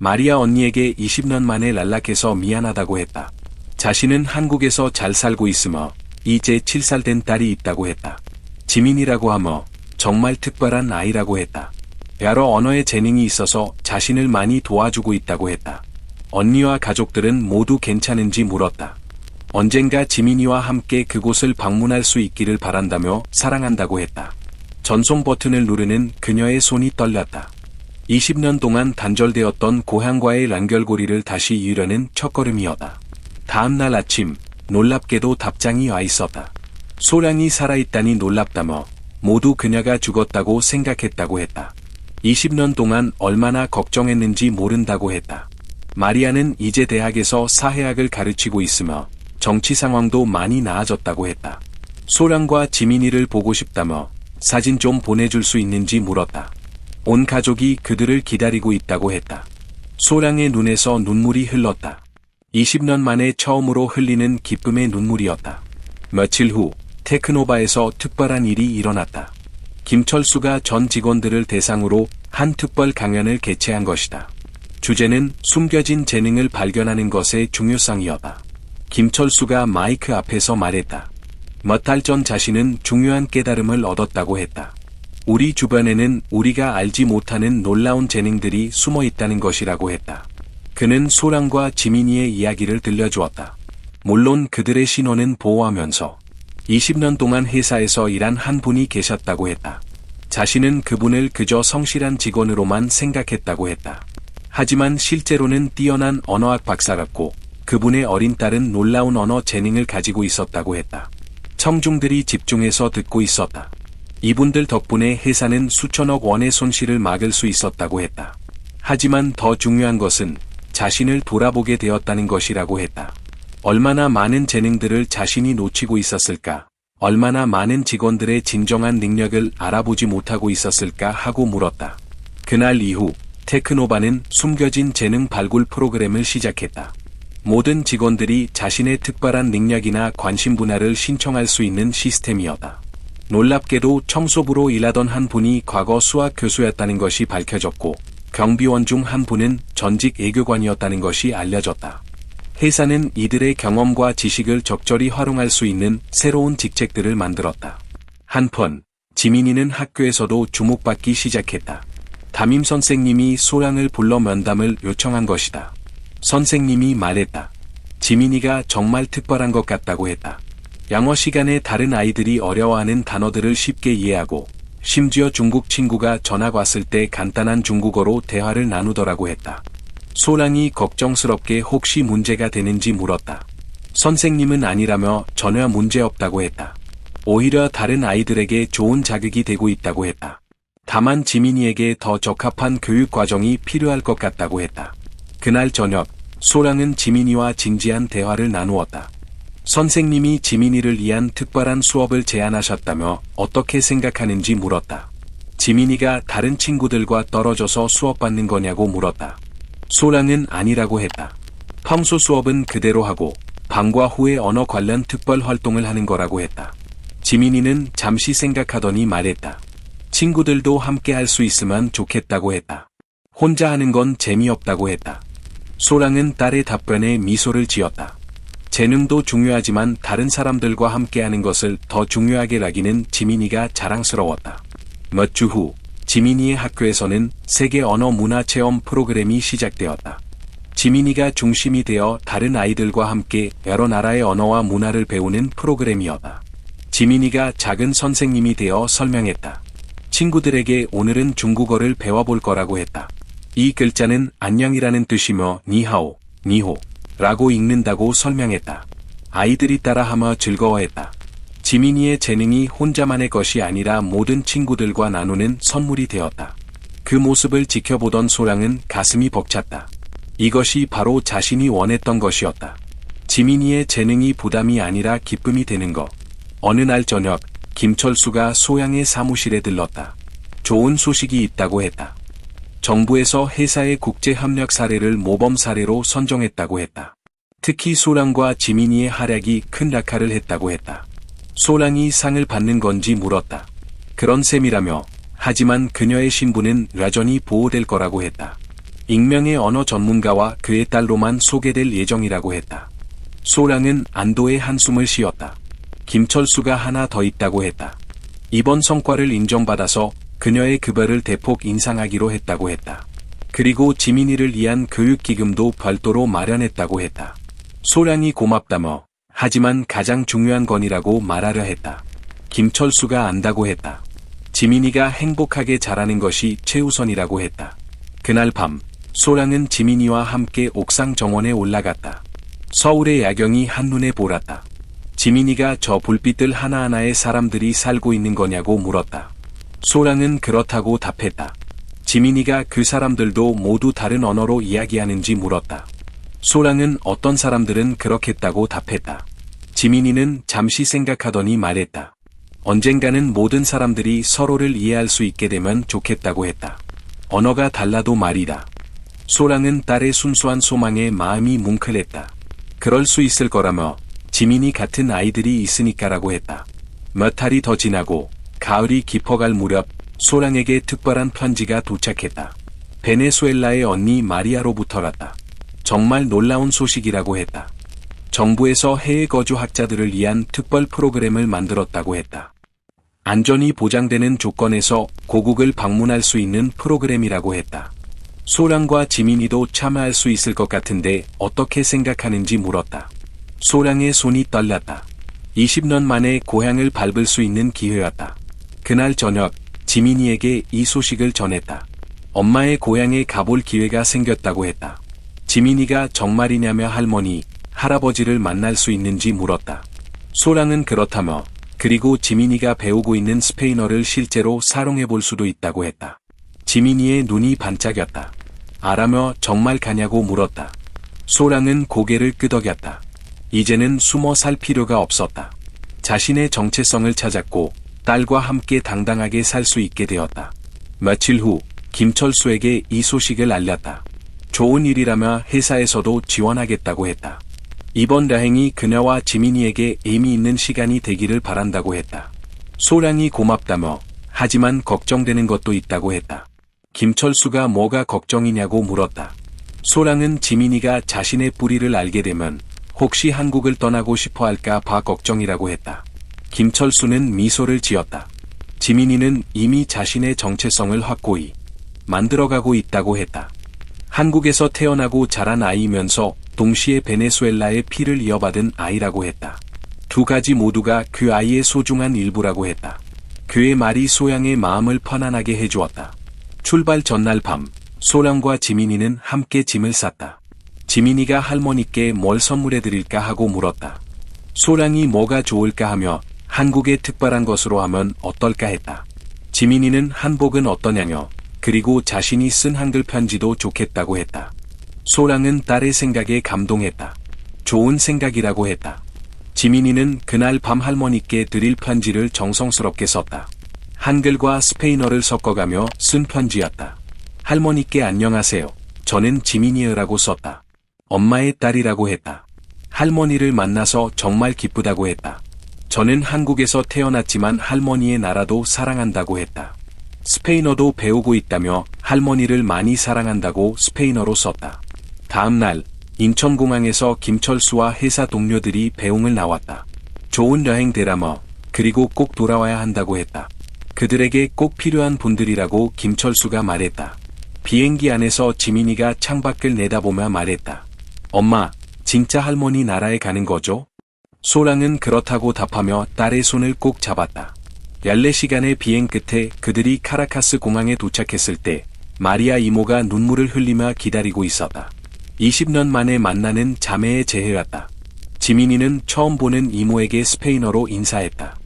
마리아 언니에게 20년 만에 연락해서 미안하다고 했다. 자신은 한국에서 잘 살고 있으며 이제 7살 된 딸이 있다고 했다. 지민이라고 하며 정말 특별한 아이라고 했다. 여러 언어의 재능이 있어서 자신을 많이 도와주고 있다고 했다. 언니와 가족들은 모두 괜찮은지 물었다. 언젠가 지민이와 함께 그곳을 방문할 수 있기를 바란다며 사랑한다고 했다. 전송 버튼을 누르는 그녀의 손이 떨렸다. 20년 동안 단절되었던 고향과의 연결고리를 다시 이으려는 첫걸음이었다. 다음 날 아침, 놀랍게도 답장이 와 있었다. 소량이 살아있다니 놀랍다며 모두 그녀가 죽었다고 생각했다고 했다. 20년 동안 얼마나 걱정했는지 모른다고 했다. 마리아는 이제 대학에서 사회학을 가르치고 있으며 정치 상황도 많이 나아졌다고 했다. 소량과 지민이를 보고 싶다며 사진 좀 보내줄 수 있는지 물었다. 온 가족이 그들을 기다리고 있다고 했다. 소량의 눈에서 눈물이 흘렀다. 20년 만에 처음으로 흘리는 기쁨의 눈물이었다. 며칠 후 테크노바에서 특별한 일이 일어났다. 김철수가 전 직원들을 대상으로 한 특별 강연을 개최한 것이다. 주제는 숨겨진 재능을 발견하는 것의 중요성이었다. 김철수가 마이크 앞에서 말했다. 몇 달 전 자신은 중요한 깨달음을 얻었다고 했다. 우리 주변에는 우리가 알지 못하는 놀라운 재능들이 숨어 있다는 것이라고 했다. 그는 소량과 지민이의 이야기를 들려주었다. 물론 그들의 신원은 보호하면서 20년 동안 회사에서 일한 한 분이 계셨다고 했다. 자신은 그분을 그저 성실한 직원으로만 생각했다고 했다. 하지만 실제로는 뛰어난 언어학 박사였고 그분의 어린 딸은 놀라운 언어 재능을 가지고 있었다고 했다. 청중들이 집중해서 듣고 있었다. 이분들 덕분에 회사는 수천억 원의 손실을 막을 수 있었다고 했다. 하지만 더 중요한 것은 자신을 돌아보게 되었다는 것이라고 했다. 얼마나 많은 재능들을 자신이 놓치고 있었을까? 얼마나 많은 직원들의 진정한 능력을 알아보지 못하고 있었을까 하고 물었다. 그날 이후 테크노바는 숨겨진 재능 발굴 프로그램을 시작했다. 모든 직원들이 자신의 특별한 능력이나 관심 분야를 신청할 수 있는 시스템이었다. 놀랍게도 청소부로 일하던 한 분이 과거 수학 교수였다는 것이 밝혀졌고 경비원 중 한 분은 전직 애교관이었다는 것이 알려졌다. 회사는 이들의 경험과 지식을 적절히 활용할 수 있는 새로운 직책들을 만들었다. 한편 지민이는 학교에서도 주목받기 시작했다. 담임 선생님이 소량을 불러 면담을 요청한 것이다. 선생님이 말했다. 지민이가 정말 특별한 것 같다고 했다. 영어 시간에 다른 아이들이 어려워하는 단어들을 쉽게 이해하고 심지어 중국 친구가 전학 왔을 때 간단한 중국어로 대화를 나누더라고 했다. 소량이 걱정스럽게 혹시 문제가 되는지 물었다. 선생님은 아니라며 전혀 문제없다고 했다. 오히려 다른 아이들에게 좋은 자극이 되고 있다고 했다. 다만 지민이에게 더 적합한 교육 과정이 필요할 것 같다고 했다. 그날 저녁, 소량은 지민이와 진지한 대화를 나누었다. 선생님이 지민이를 위한 특별한 수업을 제안하셨다며 어떻게 생각하는지 물었다. 지민이가 다른 친구들과 떨어져서 수업받는 거냐고 물었다. 소량은 아니라고 했다. 평소 수업은 그대로 하고 방과 후에 언어 관련 특별 활동을 하는 거라고 했다. 지민이는 잠시 생각하더니 말했다. 친구들도 함께 할 수 있으면 좋겠다고 했다. 혼자 하는 건 재미없다고 했다. 소량은 딸의 답변에 미소를 지었다. 재능도 중요하지만 다른 사람들과 함께하는 것을 더 중요하게 여기는 지민이가 자랑스러웠다. 몇 주 후 지민이의 학교에서는 세계 언어 문화 체험 프로그램이 시작되었다. 지민이가 중심이 되어 다른 아이들과 함께 여러 나라의 언어와 문화를 배우는 프로그램이었다. 지민이가 작은 선생님이 되어 설명했다. 친구들에게 오늘은 중국어를 배워볼 거라고 했다. 이 글자는 안녕이라는 뜻이며 니하오, 니호 라고 읽는다고 설명했다. 아이들이 따라하며 즐거워했다. 지민이의 재능이 혼자만의 것이 아니라 모든 친구들과 나누는 선물이 되었다. 그 모습을 지켜보던 소량은 가슴이 벅찼다. 이것이 바로 자신이 원했던 것이었다. 지민이의 재능이 부담이 아니라 기쁨이 되는 것. 어느 날 저녁, 김철수가 소량의 사무실에 들렀다. 좋은 소식이 있다고 했다. 정부에서 회사의 국제협력 사례를 모범 사례로 선정했다고 했다. 특히 소량과 지민이의 활약이 큰 역할을 했다고 했다. 소량이 상을 받는 건지 물었다. 그런 셈이라며 하지만 그녀의 신분은 여전히 보호될 거라고 했다. 익명의 언어 전문가와 그의 딸로만 소개될 예정이라고 했다. 소량은 안도의 한숨을 쉬었다. 김철수가 하나 더 있다고 했다. 이번 성과를 인정받아서 그녀의 급여를 대폭 인상하기로 했다고 했다. 그리고 지민이를 위한 교육기금도 별도로 마련했다고 했다. 소량이 고맙다며 하지만 가장 중요한 건이라고 말하려 했다. 김철수가 안다고 했다. 지민이가 행복하게 자라는 것이 최우선이라고 했다. 그날 밤 소량은 지민이와 함께 옥상 정원에 올라갔다. 서울의 야경이 한눈에 보랐다. 지민이가 저 불빛들 하나하나에 사람들이 살고 있는 거냐고 물었다. 소량은 그렇다고 답했다. 지민이가 그 사람들도 모두 다른 언어로 이야기하는지 물었다. 소량은 어떤 사람들은 그렇겠다고 답했다. 지민이는 잠시 생각하더니 말했다. 언젠가는 모든 사람들이 서로를 이해할 수 있게 되면 좋겠다고 했다. 언어가 달라도 말이다. 소량은 딸의 순수한 소망에 마음이 뭉클했다. 그럴 수 있을 거라며 지민이 같은 아이들이 있으니까라고 했다. 몇 달이 더 지나고 가을이 깊어갈 무렵 소량에게 특별한 편지가 도착했다. 베네수엘라의 언니 마리아로부터랐다. 정말 놀라운 소식이라고 했다. 정부에서 해외 거주 학자들을 위한 특별 프로그램을 만들었다고 했다. 안전이 보장되는 조건에서 고국을 방문할 수 있는 프로그램이라고 했다. 소량과 지민이도 참여할 수 있을 것 같은데 어떻게 생각하는지 물었다. 소량의 손이 떨렸다. 20년 만에 고향을 밟을 수 있는 기회였다. 그날 저녁 지민이에게 이 소식을 전했다. 엄마의 고향에 가볼 기회가 생겼다고 했다. 지민이가 정말이냐며 할머니, 할아버지를 만날 수 있는지 물었다. 소량은 그렇다며 그리고 지민이가 배우고 있는 스페인어를 실제로 사용해 볼 수도 있다고 했다. 지민이의 눈이 반짝였다. 알아며 정말 가냐고 물었다. 소량은 고개를 끄덕였다. 이제는 숨어 살 필요가 없었다. 자신의 정체성을 찾았고 딸과 함께 당당하게 살 수 있게 되었다. 며칠 후 김철수에게 이 소식을 알렸다. 좋은 일이라며 회사에서도 지원하겠다고 했다. 이번 여행이 그녀와 지민이에게 의미 있는 시간이 되기를 바란다고 했다. 소량이 고맙다며 하지만 걱정되는 것도 있다고 했다. 김철수가 뭐가 걱정이냐고 물었다. 소량은 지민이가 자신의 뿌리를 알게 되면 혹시 한국을 떠나고 싶어 할까 봐 걱정이라고 했다. 김철수는 미소를 지었다. 지민이는 이미 자신의 정체성을 확고히 만들어가고 있다고 했다. 한국에서 태어나고 자란 아이면서 동시에 베네수엘라의 피를 이어받은 아이라고 했다. 두 가지 모두가 그 아이의 소중한 일부라고 했다. 그의 말이 소량의 마음을 편안하게 해주었다. 출발 전날 밤, 소량과 지민이는 함께 짐을 쌌다. 지민이가 할머니께 뭘 선물해드릴까 하고 물었다. 소량이 뭐가 좋을까 하며 한국의 특별한 것으로 하면 어떨까 했다. 지민이는 한복은 어떠냐며 그리고 자신이 쓴 한글 편지도 좋겠다고 했다. 소량은 딸의 생각에 감동했다. 좋은 생각이라고 했다. 지민이는 그날 밤 할머니께 드릴 편지를 정성스럽게 썼다. 한글과 스페인어를 섞어가며 쓴 편지였다. 할머니께 안녕하세요. 저는 지민이에라고 썼다. 엄마의 딸이라고 했다. 할머니를 만나서 정말 기쁘다고 했다. 저는 한국에서 태어났지만 할머니의 나라도 사랑한다고 했다. 스페인어도 배우고 있다며 할머니를 많이 사랑한다고 스페인어로 썼다. 다음 날 인천공항에서 김철수와 회사 동료들이 배웅을 나왔다. 좋은 여행 되라며 그리고 꼭 돌아와야 한다고 했다. 그들에게 꼭 필요한 분들이라고 김철수가 말했다. 비행기 안에서 지민이가 창밖을 내다보며 말했다. 엄마, 진짜 할머니 나라에 가는 거죠? 소량은 그렇다고 답하며 딸의 손을 꼭 잡았다. 14시간의 비행 끝에 그들이 카라카스 공항에 도착했을 때 마리아 이모가 눈물을 흘리며 기다리고 있었다. 20년 만에 만나는 자매의 재회였다. 지민이는 처음 보는 이모에게 스페인어로 인사했다.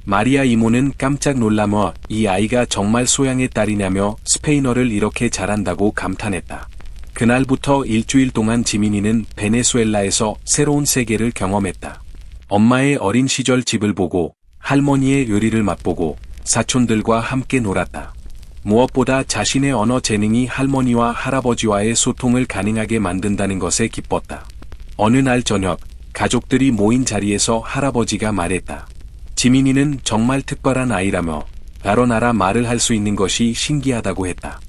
마리아 이모는 깜짝 놀라며 이 아이가 정말 소양의 딸이냐며 스페인어를 이렇게 잘한다고 감탄했다. 그날부터 일주일 동안 지민이는 베네수엘라에서 새로운 세계를 경험했다. 엄마의 어린 시절 집을 보고 할머니의 요리를 맛보고 사촌들과 함께 놀았다. 무엇보다 자신의 언어 재능이 할머니와 할아버지와의 소통을 가능하게 만든다는 것에 기뻤다. 어느 날 저녁 가족들이 모인 자리에서 할아버지가 말했다. 지민이는 정말 특별한 아이라며 여러 나라 말을 할 수 있는 것이 신기하다고 했다.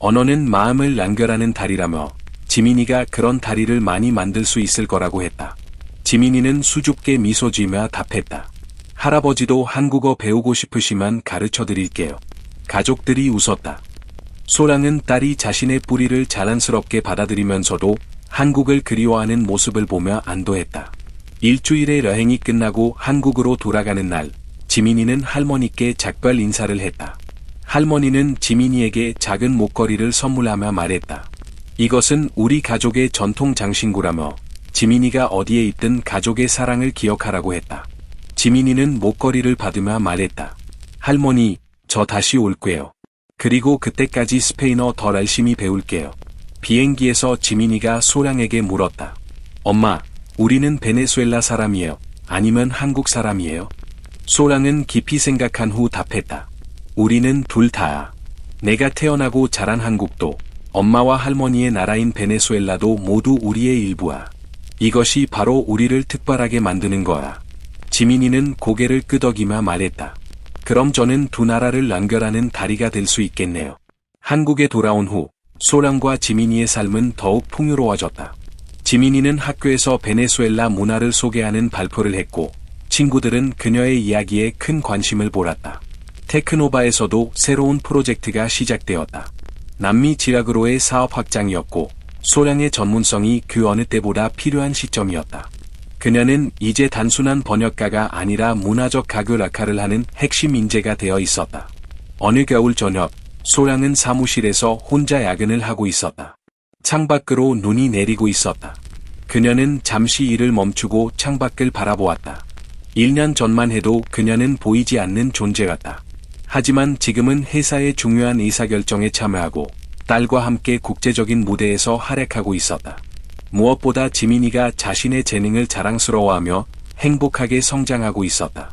언어는 마음을 연결하는 다리라며 지민이가 그런 다리를 많이 만들 수 있을 거라고 했다. 지민이는 수줍게 미소 지으며 답했다. 할아버지도 한국어 배우고 싶으시면 가르쳐 드릴게요. 가족들이 웃었다. 소랑은 딸이 자신의 뿌리를 자랑스럽게 받아들이면서도 한국을 그리워하는 모습을 보며 안도했다. 일주일의 여행이 끝나고 한국으로 돌아가는 날, 지민이는 할머니께 작별 인사를 했다. 할머니는 지민이에게 작은 목걸이를 선물하며 말했다. 이것은 우리 가족의 전통 장신구라며 지민이가 어디에 있든 가족의 사랑을 기억하라고 했다. 지민이는 목걸이를 받으며 말했다. 할머니, 저 다시 올게요. 그리고 그때까지 스페인어 더 열심히 배울게요. 비행기에서 지민이가 소량에게 물었다. 엄마, 우리는 베네수엘라 사람이에요? 아니면 한국 사람이에요? 소량은 깊이 생각한 후 답했다. 우리는 둘 다야. 내가 태어나고 자란 한국도 엄마와 할머니의 나라인 베네수엘라도 모두 우리의 일부야. 이것이 바로 우리를 특별하게 만드는 거야. 지민이는 고개를 끄덕이며 말했다. 그럼 저는 두 나라를 연결하는 다리가 될 수 있겠네요. 한국에 돌아온 후 소량과 지민이의 삶은 더욱 풍요로워졌다. 지민이는 학교에서 베네수엘라 문화를 소개하는 발표를 했고 친구들은 그녀의 이야기에 큰 관심을 보았다. 테크노바에서도 새로운 프로젝트가 시작되었다. 남미 지라그로의 사업 확장이었고 소량의 전문성이 그 어느 때보다 필요한 시점이었다. 그녀는 이제 단순한 번역가가 아니라 문화적 가교 역할을 하는 핵심 인재가 되어 있었다. 어느 겨울 저녁, 소량은 사무실에서 혼자 야근을 하고 있었다. 창밖으로 눈이 내리고 있었다. 그녀는 잠시 일을 멈추고 창밖을 바라보았다. 1년 전만 해도 그녀는 보이지 않는 존재였다. 하지만 지금은 회사의 중요한 의사결정에 참여하고 딸과 함께 국제적인 무대에서 활약하고 있었다. 무엇보다 지민이가 자신의 재능을 자랑스러워하며 행복하게 성장하고 있었다.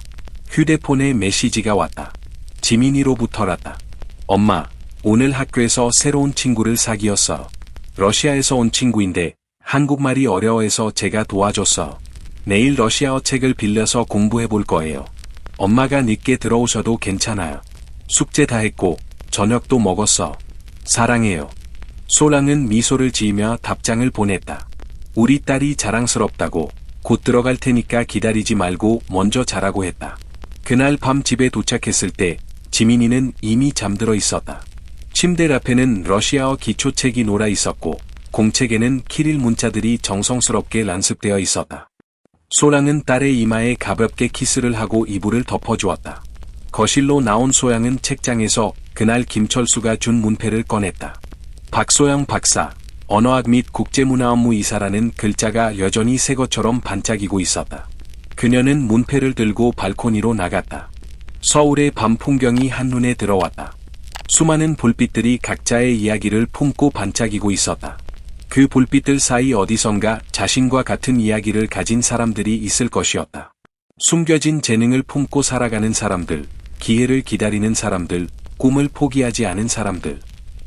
휴대폰에 메시지가 왔다. 지민이로부터랐다. 엄마, 오늘 학교에서 새로운 친구를 사귀었어. 러시아에서 온 친구인데 한국말이 어려워해서 제가 도와줬어. 내일 러시아어 책을 빌려서 공부해 볼 거예요. 엄마가 늦게 들어오셔도 괜찮아요. 숙제 다 했고 저녁도 먹었어. 사랑해요. 소랑은 미소를 지으며 답장을 보냈다. 우리 딸이 자랑스럽다고 곧 들어갈 테니까 기다리지 말고 먼저 자라고 했다. 그날 밤 집에 도착했을 때 지민이는 이미 잠들어 있었다. 침대 앞에는 러시아어 기초책이 놀아 있었고 공책에는 키릴 문자들이 정성스럽게 란습되어 있었다. 소랑은 딸의 이마에 가볍게 키스를 하고 이불을 덮어주었다. 거실로 나온 소양은 책장에서 그날 김철수가 준 문패를 꺼냈다. 박소영 박사, 언어학 및 국제문화업무 이사라는 글자가 여전히 새 것처럼 반짝이고 있었다. 그녀는 문패를 들고 발코니로 나갔다. 서울의 밤 풍경이 한눈에 들어왔다. 수많은 불빛들이 각자의 이야기를 품고 반짝이고 있었다. 그 불빛들 사이 어디선가 자신과 같은 이야기를 가진 사람들이 있을 것이었다. 숨겨진 재능을 품고 살아가는 사람들, 기회를 기다리는 사람들, 꿈을 포기하지 않은 사람들.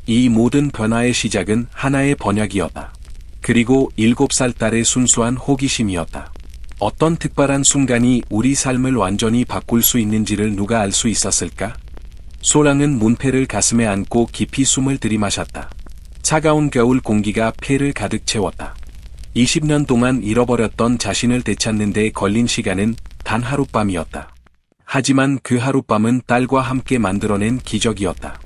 이 모든 변화의 시작은 하나의 번역이었다. 그리고 7살 딸의 순수한 호기심이었다. 어떤 특별한 순간이 우리 삶을 완전히 바꿀 수 있는지를 누가 알 수 있었을까? 소랑은 문패를 가슴에 안고 깊이 숨을 들이마셨다. 차가운 겨울 공기가 폐를 가득 채웠다. 20년 동안 잃어버렸던 자신을 되찾는 데 걸린 시간은 단 하룻밤이었다. 하지만 그 하룻밤은 딸과 함께 만들어낸 기적이었다.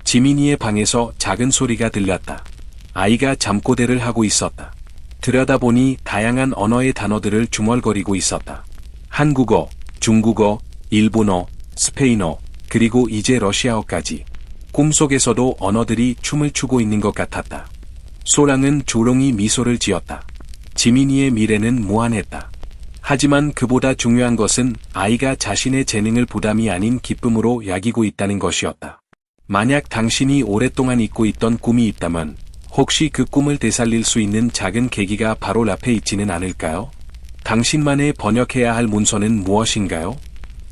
지민이의 방에서 작은 소리가 들렸다. 아이가 잠꼬대를 하고 있었다. 들여다보니 다양한 언어의 단어들을 중얼거리고 있었다. 한국어, 중국어, 일본어, 스페인어, 그리고 이제 러시아어까지. 꿈속에서도 언어들이 춤을 추고 있는 것 같았다. 소랑은 조롱이 미소를 지었다. 지민이의 미래는 무한했다. 하지만 그보다 중요한 것은 아이가 자신의 재능을 부담이 아닌 기쁨으로 야기고 있다는 것이었다. 만약 당신이 오랫동안 잊고 있던 꿈이 있다면 혹시 그 꿈을 되살릴 수 있는 작은 계기가 바로 앞에 있지는 않을까요? 당신만의 번역해야 할 문서는 무엇인가요?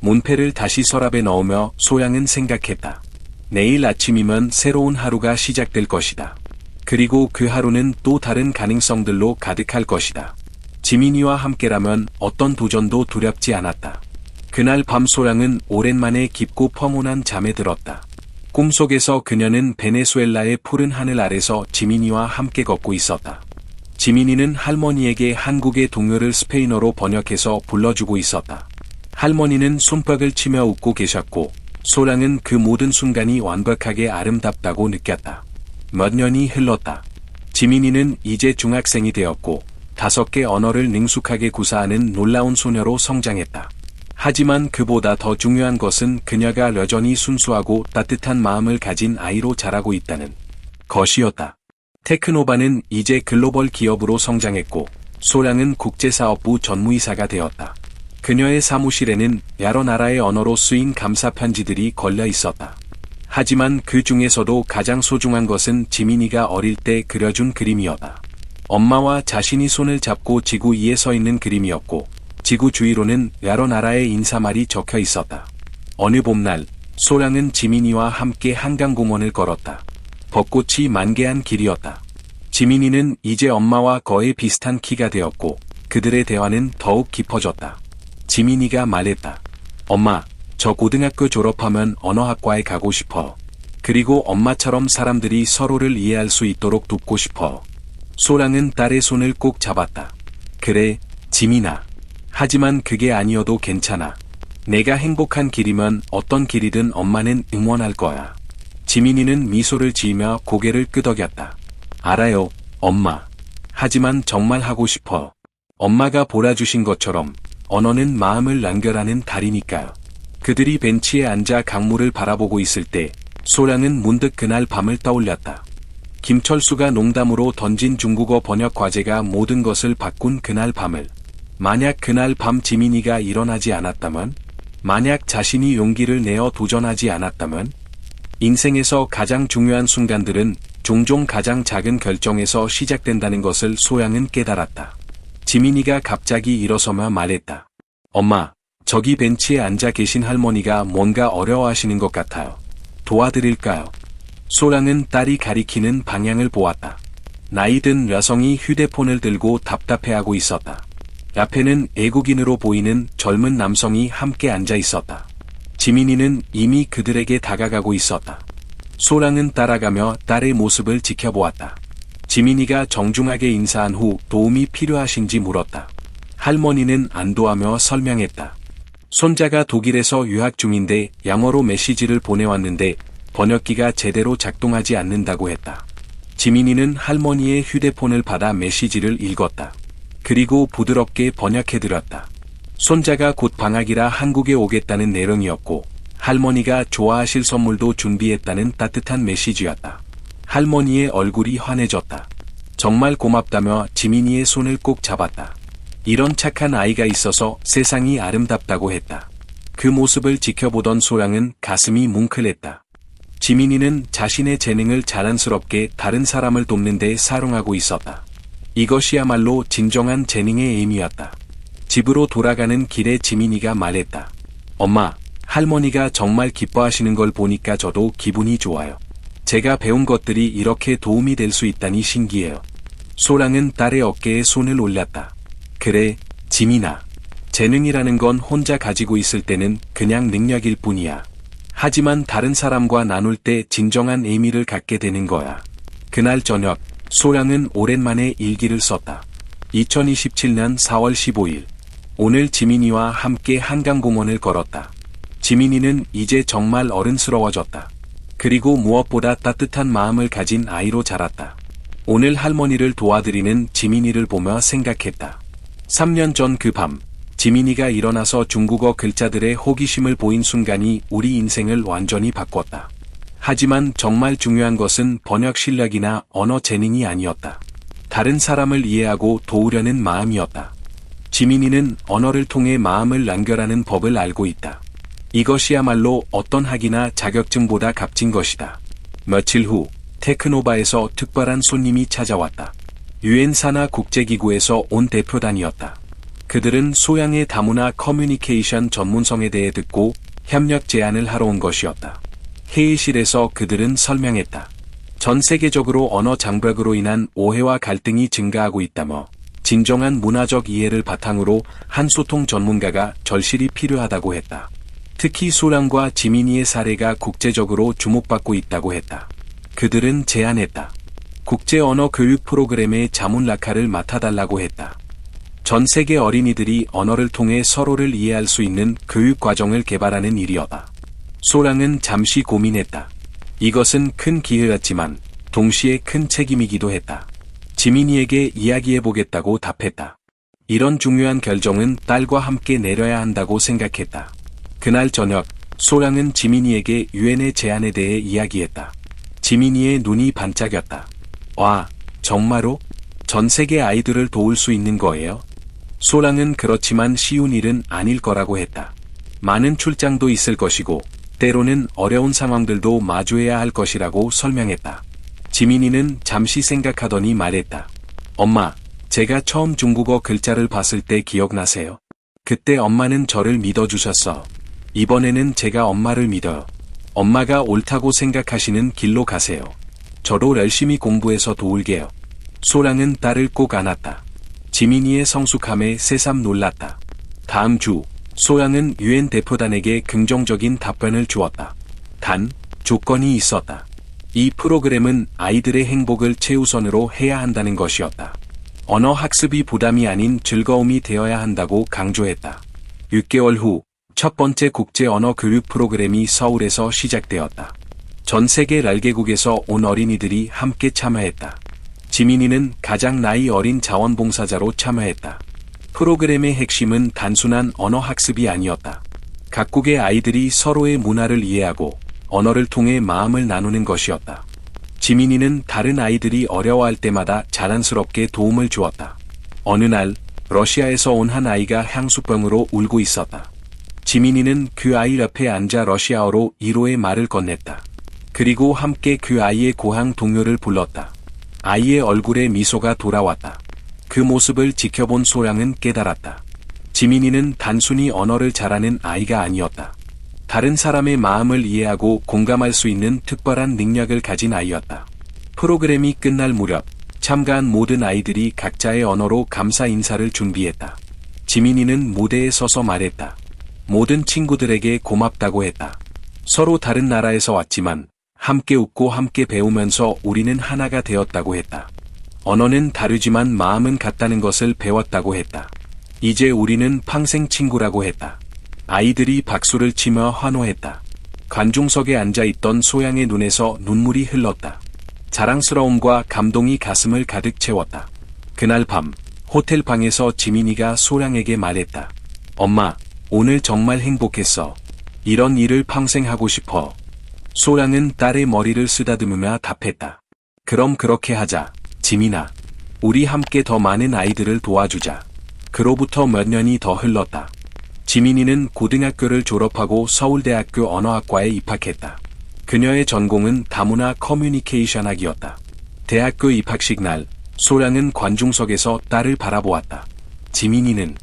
문패를 다시 서랍에 넣으며 소양은 생각했다. 내일 아침이면 새로운 하루가 시작될 것이다. 그리고 그 하루는 또 다른 가능성들로 가득할 것이다. 지민이와 함께라면 어떤 도전도 두렵지 않았다. 그날 밤 소량은 오랜만에 깊고 평온한 잠에 들었다. 꿈속에서 그녀는 베네수엘라의 푸른 하늘 아래서 지민이와 함께 걷고 있었다. 지민이는 할머니에게 한국의 동요를 스페인어로 번역해서 불러주고 있었다. 할머니는 손뼉을 치며 웃고 계셨고 소량은 그 모든 순간이 완벽하게 아름답다고 느꼈다. 몇 년이 흘렀다. 지민이는 이제 중학생이 되었고 5개 언어를 능숙하게 구사하는 놀라운 소녀로 성장했다. 하지만 그보다 더 중요한 것은 그녀가 여전히 순수하고 따뜻한 마음을 가진 아이로 자라고 있다는 것이었다. 테크노바는 이제 글로벌 기업으로 성장했고 소량은 국제사업부 전무이사가 되었다. 그녀의 사무실에는 여러 나라의 언어로 쓰인 감사 편지들이 걸려 있었다. 하지만 그 중에서도 가장 소중한 것은 지민이가 어릴 때 그려준 그림이었다. 엄마와 자신이 손을 잡고 지구 위에 서 있는 그림이었고 지구 주위로는 여러 나라의 인사말이 적혀 있었다. 어느 봄날 소량은 지민이와 함께 한강공원을 걸었다. 벚꽃이 만개한 길이었다. 지민이는 이제 엄마와 거의 비슷한 키가 되었고 그들의 대화는 더욱 깊어졌다. 지민이가 말했다. 엄마, 저 고등학교 졸업하면 언어학과에 가고 싶어. 그리고 엄마처럼 사람들이 서로를 이해할 수 있도록 돕고 싶어. 소량은 딸의 손을 꼭 잡았다. 그래, 지민아. 하지만 그게 아니어도 괜찮아. 내가 행복한 길이면 어떤 길이든 엄마는 응원할 거야. 지민이는 미소를 지으며 고개를 끄덕였다. 알아요, 엄마. 하지만 정말 하고 싶어. 엄마가 보라주신 것처럼 언어는 마음을 연결하는 다리니까요. 그들이 벤치에 앉아 강물을 바라보고 있을 때 소량은 문득 그날 밤을 떠올렸다. 김철수가 농담으로 던진 중국어 번역 과제가 모든 것을 바꾼 그날 밤을. 만약 그날 밤 지민이가 일어나지 않았다면? 만약 자신이 용기를 내어 도전하지 않았다면? 인생에서 가장 중요한 순간들은 종종 가장 작은 결정에서 시작된다는 것을 소량은 깨달았다. 지민이가 갑자기 일어서며 말했다. 엄마, 저기 벤치에 앉아 계신 할머니가 뭔가 어려워하시는 것 같아요. 도와드릴까요? 소량은 딸이 가리키는 방향을 보았다. 나이든 여성이 휴대폰을 들고 답답해하고 있었다. 앞에는 애국인으로 보이는 젊은 남성이 함께 앉아 있었다. 지민이는 이미 그들에게 다가가고 있었다. 소량은 따라가며 딸의 모습을 지켜보았다. 지민이가 정중하게 인사한 후 도움이 필요하신지 물었다. 할머니는 안도하며 설명했다. 손자가 독일에서 유학 중인데 영어로 메시지를 보내왔는데 번역기가 제대로 작동하지 않는다고 했다. 지민이는 할머니의 휴대폰을 받아 메시지를 읽었다. 그리고 부드럽게 번역해드렸다. 손자가 곧 방학이라 한국에 오겠다는 내용이었고 할머니가 좋아하실 선물도 준비했다는 따뜻한 메시지였다. 할머니의 얼굴이 환해졌다. 정말 고맙다며 지민이의 손을 꼭 잡았다. 이런 착한 아이가 있어서 세상이 아름답다고 했다. 그 모습을 지켜보던 소량은 가슴이 뭉클했다. 지민이는 자신의 재능을 자랑스럽게 다른 사람을 돕는 데 사용하고 있었다. 이것이야말로 진정한 재능의 의미였다. 집으로 돌아가는 길에 지민이가 말했다. 엄마, 할머니가 정말 기뻐하시는 걸 보니까 저도 기분이 좋아요. 제가 배운 것들이 이렇게 도움이 될 수 있다니 신기해요. 소량은 딸의 어깨에 손을 올렸다. 그래, 지민아. 재능이라는 건 혼자 가지고 있을 때는 그냥 능력일 뿐이야. 하지만 다른 사람과 나눌 때 진정한 의미를 갖게 되는 거야. 그날 저녁, 소량은 오랜만에 일기를 썼다. 2027년 4월 15일. 오늘 지민이와 함께 한강공원을 걸었다. 지민이는 이제 정말 어른스러워졌다. 그리고 무엇보다 따뜻한 마음을 가진 아이로 자랐다. 오늘 할머니를 도와드리는 지민이를 보며 생각했다. 3년 전 그 밤, 지민이가 일어나서 중국어 글자들의 호기심을 보인 순간이 우리 인생을 완전히 바꿨다. 하지만 정말 중요한 것은 번역 실력이나 언어 재능이 아니었다. 다른 사람을 이해하고 도우려는 마음이었다. 지민이는 언어를 통해 마음을 연결하는 법을 알고 있다. 이것이야말로 어떤 학위나 자격증보다 값진 것이다. 며칠 후 테크노바에서 특별한 손님이 찾아왔다. 유엔 산하 국제기구에서 온 대표단이었다. 그들은 소양의 다문화 커뮤니케이션 전문성에 대해 듣고 협력 제안을 하러 온 것이었다. 회의실에서 그들은 설명했다. 전 세계적으로 언어 장벽으로 인한 오해와 갈등이 증가하고 있다며 진정한 문화적 이해를 바탕으로 한 소통 전문가가 절실히 필요하다고 했다. 특히 소랑과 지민이의 사례가 국제적으로 주목받고 있다고 했다. 그들은 제안했다. 국제 언어 교육 프로그램의 자문 락카를 맡아달라고 했다. 전 세계 어린이들이 언어를 통해 서로를 이해할 수 있는 교육 과정을 개발하는 일이었다. 소랑은 잠시 고민했다. 이것은 큰 기회였지만 동시에 큰 책임이기도 했다. 지민이에게 이야기해보겠다고 답했다. 이런 중요한 결정은 딸과 함께 내려야 한다고 생각했다. 그날 저녁, 소랑은 지민이에게 유엔의 제안에 대해 이야기했다. 지민이의 눈이 반짝였다. 와, 정말로? 전 세계 아이들을 도울 수 있는 거예요? 소랑은 그렇지만 쉬운 일은 아닐 거라고 했다. 많은 출장도 있을 것이고, 때로는 어려운 상황들도 마주해야 할 것이라고 설명했다. 지민이는 잠시 생각하더니 말했다. 엄마, 제가 처음 중국어 글자를 봤을 때 기억나세요? 그때 엄마는 저를 믿어주셨어. 이번에는 제가 엄마를 믿어요. 엄마가 옳다고 생각하시는 길로 가세요. 저도 열심히 공부해서 도울게요. 소랑은 딸을 꼭 안았다. 지민이의 성숙함에 새삼 놀랐다. 다음 주, 소랑은 유엔 대표단에게 긍정적인 답변을 주었다. 단, 조건이 있었다. 이 프로그램은 아이들의 행복을 최우선으로 해야 한다는 것이었다. 언어 학습이 부담이 아닌 즐거움이 되어야 한다고 강조했다. 6개월 후, 첫 번째 국제 언어 교육 프로그램이 서울에서 시작되었다. 전 세계 10개국에서 온 어린이들이 함께 참여했다. 지민이는 가장 나이 어린 자원봉사자로 참여했다. 프로그램의 핵심은 단순한 언어 학습이 아니었다. 각국의 아이들이 서로의 문화를 이해하고 언어를 통해 마음을 나누는 것이었다. 지민이는 다른 아이들이 어려워할 때마다 자랑스럽게 도움을 주었다. 어느 날, 러시아에서 온 한 아이가 향수병으로 울고 있었다. 지민이는 그 아이 옆에 앉아 러시아어로 위로의 말을 건넸다. 그리고 함께 그 아이의 고향 동요를 불렀다. 아이의 얼굴에 미소가 돌아왔다. 그 모습을 지켜본 소랑은 깨달았다. 지민이는 단순히 언어를 잘하는 아이가 아니었다. 다른 사람의 마음을 이해하고 공감할 수 있는 특별한 능력을 가진 아이였다. 프로그램이 끝날 무렵 참가한 모든 아이들이 각자의 언어로 감사 인사를 준비했다. 지민이는 무대에 서서 말했다. 모든 친구들에게 고맙다고 했다. 서로 다른 나라에서 왔지만 함께 웃고 함께 배우면서 우리는 하나가 되었다고 했다. 언어는 다르지만 마음은 같다는 것을 배웠다고 했다. 이제 우리는 평생 친구라고 했다. 아이들이 박수를 치며 환호했다. 관중석에 앉아있던 소양의 눈에서 눈물이 흘렀다. 자랑스러움과 감동이 가슴을 가득 채웠다. 그날 밤, 호텔 방에서 지민이가 소양에게 말했다. 엄마, 오늘 정말 행복했어. 이런 일을 평생 하고 싶어. 소양은 딸의 머리를 쓰다듬으며 답했다. 그럼 그렇게 하자, 지민아. 우리 함께 더 많은 아이들을 도와주자. 그로부터 몇 년이 더 흘렀다. 지민이는 고등학교를 졸업하고 서울대학교 언어학과에 입학했다. 그녀의 전공은 다문화 커뮤니케이션 학이었다. 대학교 입학식 날, 소량은 관중석에서 딸을 바라보았다. 지민이는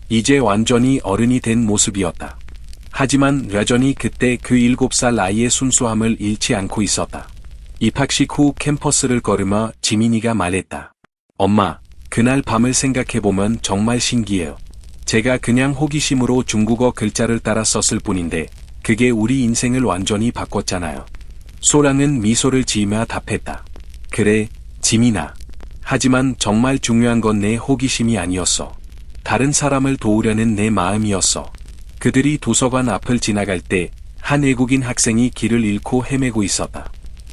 이제 완전히 어른이 된 모습이었다. 하지만 여전히 그때 그 7살 아이의 순수함을 잃지 않고 있었다. 입학식 후 캠퍼스를 걸으며 지민이가 말했다. 엄마, 그날 밤을 생각해보면 정말 신기해요. 제가 그냥 호기심으로 중국어 글자를 따라 썼을 뿐인데 그게 우리 인생을 완전히 바꿨잖아요. 소랑은 미소를 지으며 답했다. 그래, 지민아. 하지만 정말 중요한 건 내 호기심이 아니었어. 다른 사람을 도우려는 내 마음이었어. 그들이 도서관 앞을 지나갈 때 한 외국인 학생이 길을 잃고 헤매고 있었다.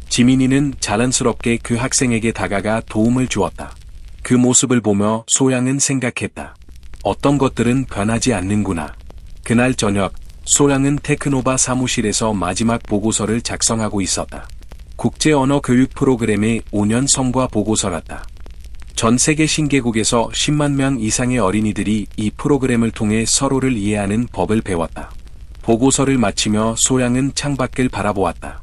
지민이는 자랑스럽게 그 학생에게 다가가 도움을 주었다. 그 모습을 보며 소양은 생각했다. 어떤 것들은 변하지 않는구나. 그날 저녁, 소양은 테크노바 사무실에서 마지막 보고서를 작성하고 있었다. 국제 언어 교육 프로그램의 5년 성과 보고서였다. 전 세계 신개국에서 10만 명 이상의 어린이들이 이 프로그램을 통해 서로를 이해하는 법을 배웠다. 보고서를 마치며 소양은 창밖을 바라보았다.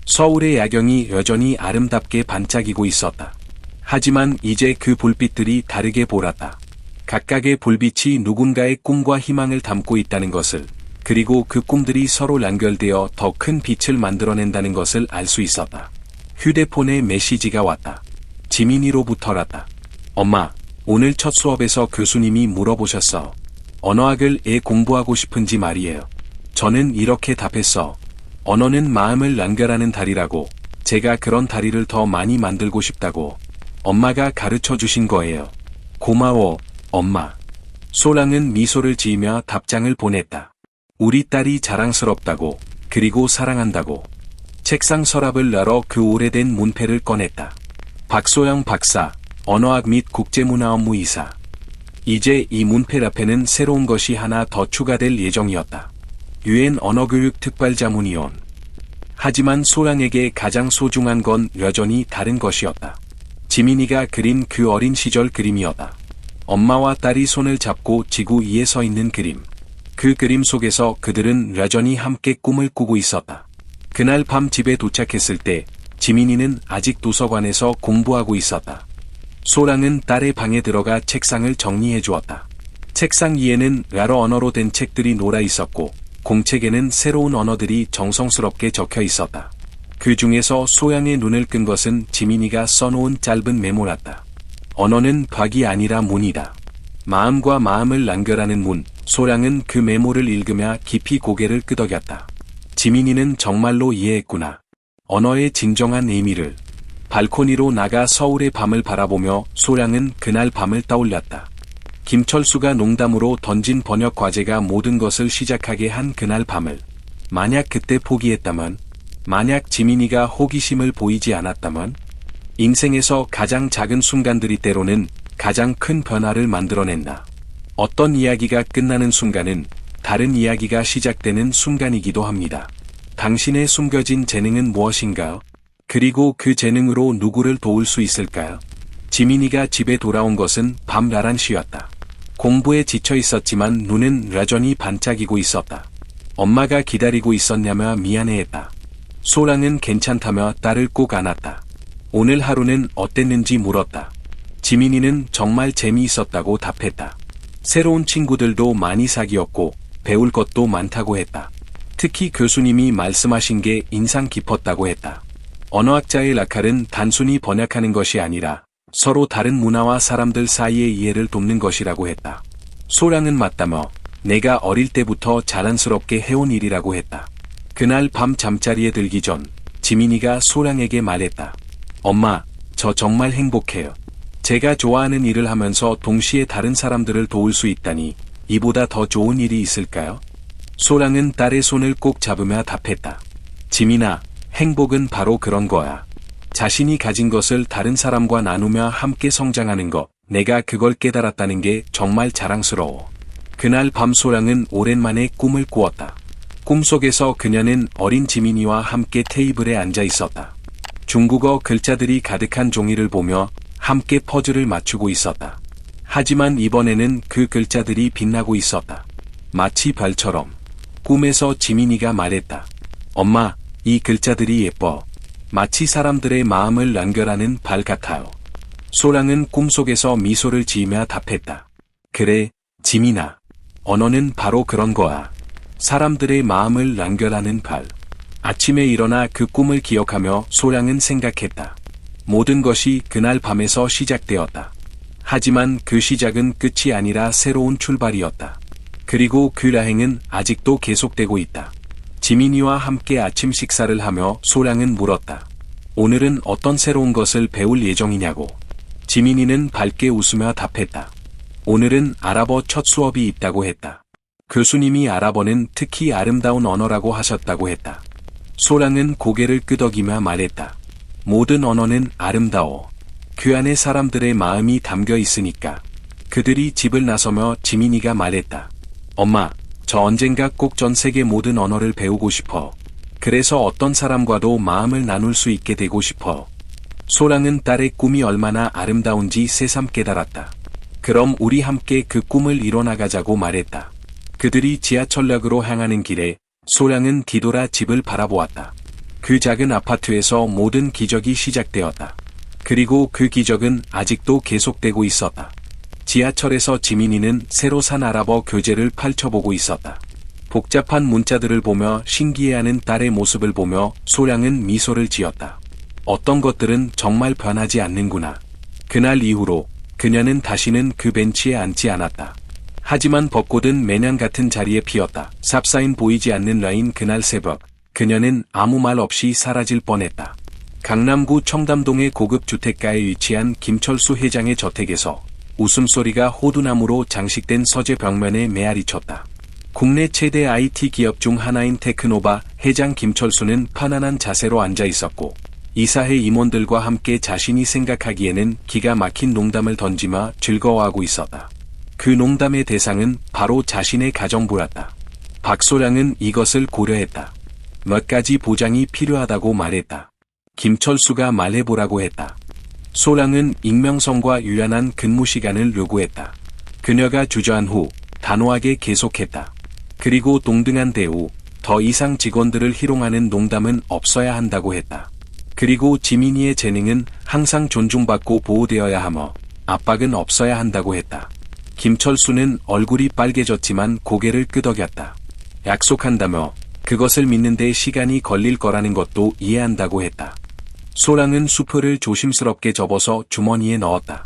서울의 야경이 여전히 아름답게 반짝이고 있었다. 하지만 이제 그 불빛들이 다르게 보랐다. 각각의 불빛이 누군가의 꿈과 희망을 담고 있다는 것을, 그리고 그 꿈들이 서로 연결되어 더 큰 빛을 만들어낸다는 것을 알 수 있었다. 휴대폰에 메시지가 왔다. 지민이로부터였다. 엄마, 오늘 첫 수업에서 교수님이 물어보셨어. 언어학을 왜 공부하고 싶은지 말이에요. 저는 이렇게 답했어. 언어는 마음을 연결하는 다리라고. 제가 그런 다리를 더 많이 만들고 싶다고. 엄마가 가르쳐 주신 거예요. 고마워, 엄마. 소랑은 미소를 지으며 답장을 보냈다. 우리 딸이 자랑스럽다고, 그리고 사랑한다고. 책상 서랍을 열어 그 오래된 문패를 꺼냈다. 박소영 박사, 언어학 및 국제문화업무 이사. 이제 이 문패 앞에는 새로운 것이 하나 더 추가될 예정이었다. 유엔 언어교육 특발자문위원. 하지만 소랑에게 가장 소중한 건 여전히 다른 것이었다. 지민이가 그린 그 어린 시절 그림이었다. 엄마와 딸이 손을 잡고 지구 위에 서 있는 그림. 그 그림 속에서 그들은 여전히 함께 꿈을 꾸고 있었다. 그날 밤 집에 도착했을 때 지민이는 아직 도서관에서 공부하고 있었다. 소랑은 딸의 방에 들어가 책상을 정리해 주었다. 책상 위에는 여러 언어로 된 책들이 놀아 있었고 공책에는 새로운 언어들이 정성스럽게 적혀 있었다. 그 중에서 소양의 눈을 끈 것은 지민이가 써놓은 짧은 메모였다. 언어는 벽이 아니라 문이다. 마음과 마음을 연결하는 문. 소량은 그 메모를 읽으며 깊이 고개를 끄덕였다. 지민이는 정말로 이해했구나. 언어의 진정한 의미를. 발코니로 나가 서울의 밤을 바라보며 소량은 그날 밤을 떠올렸다. 김철수가 농담으로 던진 번역 과제가 모든 것을 시작하게 한 그날 밤을. 만약 그때 포기했다면, 만약 지민이가 호기심을 보이지 않았다면, 인생에서 가장 작은 순간들이 때로는 가장 큰 변화를 만들어낸다. 어떤 이야기가 끝나는 순간은 다른 이야기가 시작되는 순간이기도 합니다. 당신의 숨겨진 재능은 무엇인가요? 그리고 그 재능으로 누구를 도울 수 있을까요? 지민이가 집에 돌아온 것은 밤 11시였다. 공부에 지쳐 있었지만 눈은 여전히 반짝이고 있었다. 엄마가 기다리고 있었냐며 미안해했다. 소랑은 괜찮다며 딸을 꼭 안았다. 오늘 하루는 어땠는지 물었다. 지민이는 정말 재미있었다고 답했다. 새로운 친구들도 많이 사귀었고 배울 것도 많다고 했다. 특히 교수님이 말씀하신 게 인상 깊었다고 했다. 언어학자의 역할은 단순히 번역하는 것이 아니라 서로 다른 문화와 사람들 사이의 이해를 돕는 것이라고 했다. 소량은 맞다며 내가 어릴 때부터 자랑스럽게 해온 일이라고 했다. 그날 밤 잠자리에 들기 전 지민이가 소량에게 말했다. 엄마, 저 정말 행복해요. 제가 좋아하는 일을 하면서 동시에 다른 사람들을 도울 수 있다니 이보다 더 좋은 일이 있을까요? 소량은 딸의 손을 꼭 잡으며 답했다. 지민아, 행복은 바로 그런 거야. 자신이 가진 것을 다른 사람과 나누며 함께 성장하는 것, 내가 그걸 깨달았다는 게 정말 자랑스러워. 그날 밤 소량은 오랜만에 꿈을 꾸었다. 꿈속에서 그녀는 어린 지민이와 함께 테이블에 앉아 있었다. 중국어 글자들이 가득한 종이를 보며 함께 퍼즐을 맞추고 있었다. 하지만 이번에는 그 글자들이 빛나고 있었다. 마치 별처럼. 꿈에서 지민이가 말했다. 엄마, 이 글자들이 예뻐. 마치 사람들의 마음을 연결하는 발 같아요. 소랑은 꿈속에서 미소를 지으며 답했다. 그래, 지민아. 언어는 바로 그런 거야. 사람들의 마음을 연결하는 발. 아침에 일어나 그 꿈을 기억하며 소량은 생각했다. 모든 것이 그날 밤에서 시작되었다. 하지만 그 시작은 끝이 아니라 새로운 출발이었다. 그리고 그 여행은 아직도 계속되고 있다. 지민이와 함께 아침 식사를 하며 소량은 물었다. 오늘은 어떤 새로운 것을 배울 예정이냐고. 지민이는 밝게 웃으며 답했다. 오늘은 아랍어 첫 수업이 있다고 했다. 교수님이 아랍어는 특히 아름다운 언어라고 하셨다고 했다. 소량은 고개를 끄덕이며 말했다. 모든 언어는 아름다워. 그 안에 사람들의 마음이 담겨 있으니까. 그들이 집을 나서며 지민이가 말했다. 엄마, 저 언젠가 꼭 전 세계 모든 언어를 배우고 싶어. 그래서 어떤 사람과도 마음을 나눌 수 있게 되고 싶어. 소량은 딸의 꿈이 얼마나 아름다운지 새삼 깨달았다. 그럼 우리 함께 그 꿈을 이뤄나가자고 말했다. 그들이 지하철역으로 향하는 길에 소량은 뒤돌아 집을 바라보았다. 그 작은 아파트에서 모든 기적이 시작되었다. 그리고 그 기적은 아직도 계속되고 있었다. 지하철에서 지민이는 새로 산 아랍어 교재를 펼쳐보고 있었다. 복잡한 문자들을 보며 신기해하는 딸의 모습을 보며 소량은 미소를 지었다. 어떤 것들은 정말 변하지 않는구나. 그날 이후로 그녀는 다시는 그 벤치에 앉지 않았다. 하지만 벚꽃은 매년 같은 자리에 피었다. 삽사인 보이지 않는 라인 그날 새벽, 그녀는 아무 말 없이 사라질 뻔했다. 강남구 청담동의 고급 주택가에 위치한 김철수 회장의 저택에서 웃음소리가 호두나무로 장식된 서재 벽면에 메아리쳤다. 국내 최대 IT 기업 중 하나인 테크노바 회장 김철수는 편안한 자세로 앉아 있었고, 이사회 임원들과 함께 자신이 생각하기에는 기가 막힌 농담을 던지며 즐거워하고 있었다. 그 농담의 대상은 바로 자신의 가정부였다. 박소량은 이것을 고려했다. 몇 가지 보장이 필요하다고 말했다. 김철수가 말해보라고 했다. 소량은 익명성과 유연한 근무 시간을 요구했다. 그녀가 주저한 후 단호하게 계속했다. 그리고 동등한 대우, 더 이상 직원들을 희롱하는 농담은 없어야 한다고 했다. 그리고 지민이의 재능은 항상 존중받고 보호되어야 하며 압박은 없어야 한다고 했다. 김철수는 얼굴이 빨개졌지만 고개를 끄덕였다. 약속한다며 그것을 믿는데 시간이 걸릴 거라는 것도 이해한다고 했다. 소량은 수표를 조심스럽게 접어서 주머니에 넣었다.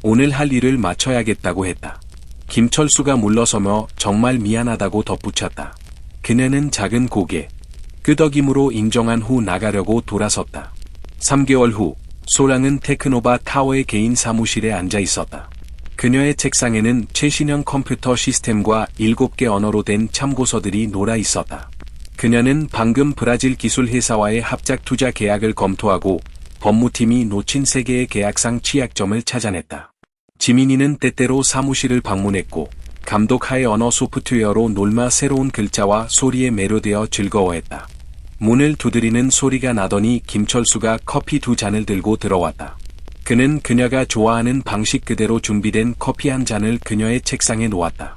오늘 할 일을 마쳐야겠다고 했다. 김철수가 물러서며 정말 미안하다고 덧붙였다. 그녀는 작은 고개, 끄덕임으로 인정한 후 나가려고 돌아섰다. 3개월 후, 소량은 테크노바 타워의 개인 사무실에 앉아 있었다. 그녀의 책상에는 최신형 컴퓨터 시스템과 7개 언어로 된 참고서들이 놀아 있었다. 그녀는 방금 브라질 기술 회사와의 합작 투자 계약을 검토하고 법무팀이 놓친 3개의 계약상 취약점을 찾아냈다. 지민이는 때때로 사무실을 방문했고 감독하에 언어 소프트웨어로 놀며 새로운 글자와 소리에 매료되어 즐거워했다. 문을 두드리는 소리가 나더니 김철수가 커피 2잔을 들고 들어왔다. 그는 그녀가 좋아하는 방식 그대로 준비된 커피 한 잔을 그녀의 책상에 놓았다.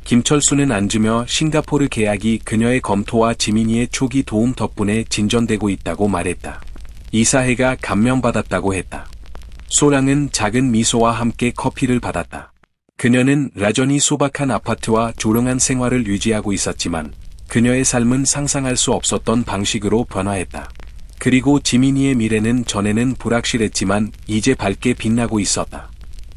김철수는 앉으며 싱가포르 계약이 그녀의 검토와 지민이의 초기 도움 덕분에 진전되고 있다고 말했다. 이사회가 감명받았다고 했다. 소량은 작은 미소와 함께 커피를 받았다. 그녀는 여전히 소박한 아파트와 조용한 생활을 유지하고 있었지만 그녀의 삶은 상상할 수 없었던 방식으로 변화했다. 그리고 지민이의 미래는 전에는 불확실했지만 이제 밝게 빛나고 있었다.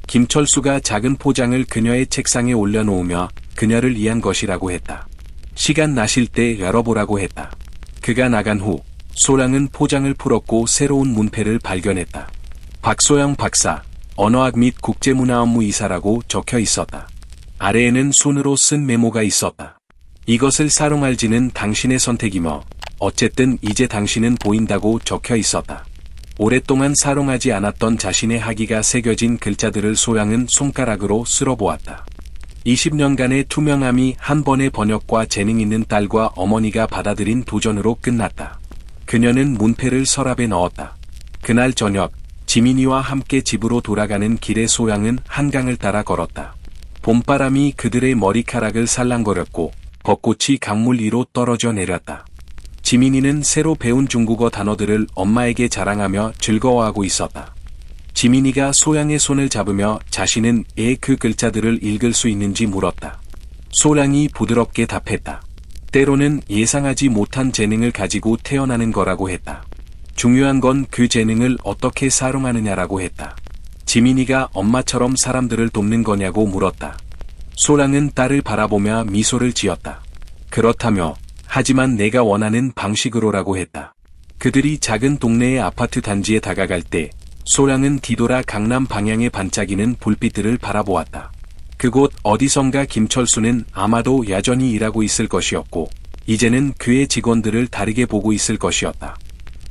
김철수가 작은 포장을 그녀의 책상에 올려놓으며 그녀를 위한 것이라고 했다. 시간 나실 때 열어보라고 했다. 그가 나간 후 소량은 포장을 풀었고 새로운 문패를 발견했다. 박소영 박사, 언어학 및 국제문화업무 이사라고 적혀 있었다. 아래에는 손으로 쓴 메모가 있었다. 이것을 사용할지는 당신의 선택이며 어쨌든 이제 당신은 보인다고 적혀 있었다. 오랫동안 사용하지 않았던 자신의 학위가 새겨진 글자들을 소량은 손가락으로 쓸어보았다. 20년간의 투명함이 한 번의 번역과 재능 있는 딸과 어머니가 받아들인 도전으로 끝났다. 그녀는 문패를 서랍에 넣었다. 그날 저녁, 지민이와 함께 집으로 돌아가는 길에 소량은 한강을 따라 걸었다. 봄바람이 그들의 머리카락을 살랑거렸고 벚꽃이 강물 위로 떨어져 내렸다. 지민이는 새로 배운 중국어 단어들을 엄마에게 자랑하며 즐거워하고 있었다. 지민이가 소량의 손을 잡으며 자신은 그 글자들을 읽을 수 있는지 물었다. 소량이 부드럽게 답했다. 때로는 예상하지 못한 재능을 가지고 태어나는 거라고 했다. 중요한 건 그 재능을 어떻게 사용하느냐라고 했다. 지민이가 엄마처럼 사람들을 돕는 거냐고 물었다. 소량은 딸을 바라보며 미소를 지었다. 그렇다며 하지만 내가 원하는 방식으로라고 했다. 그들이 작은 동네의 아파트 단지에 다가갈 때 소량은 뒤돌아 강남 방향에 반짝이는 불빛들을 바라보았다. 그곳 어디선가 김철수는 아마도 여전히 일하고 있을 것이었고 이제는 그의 직원들을 다르게 보고 있을 것이었다.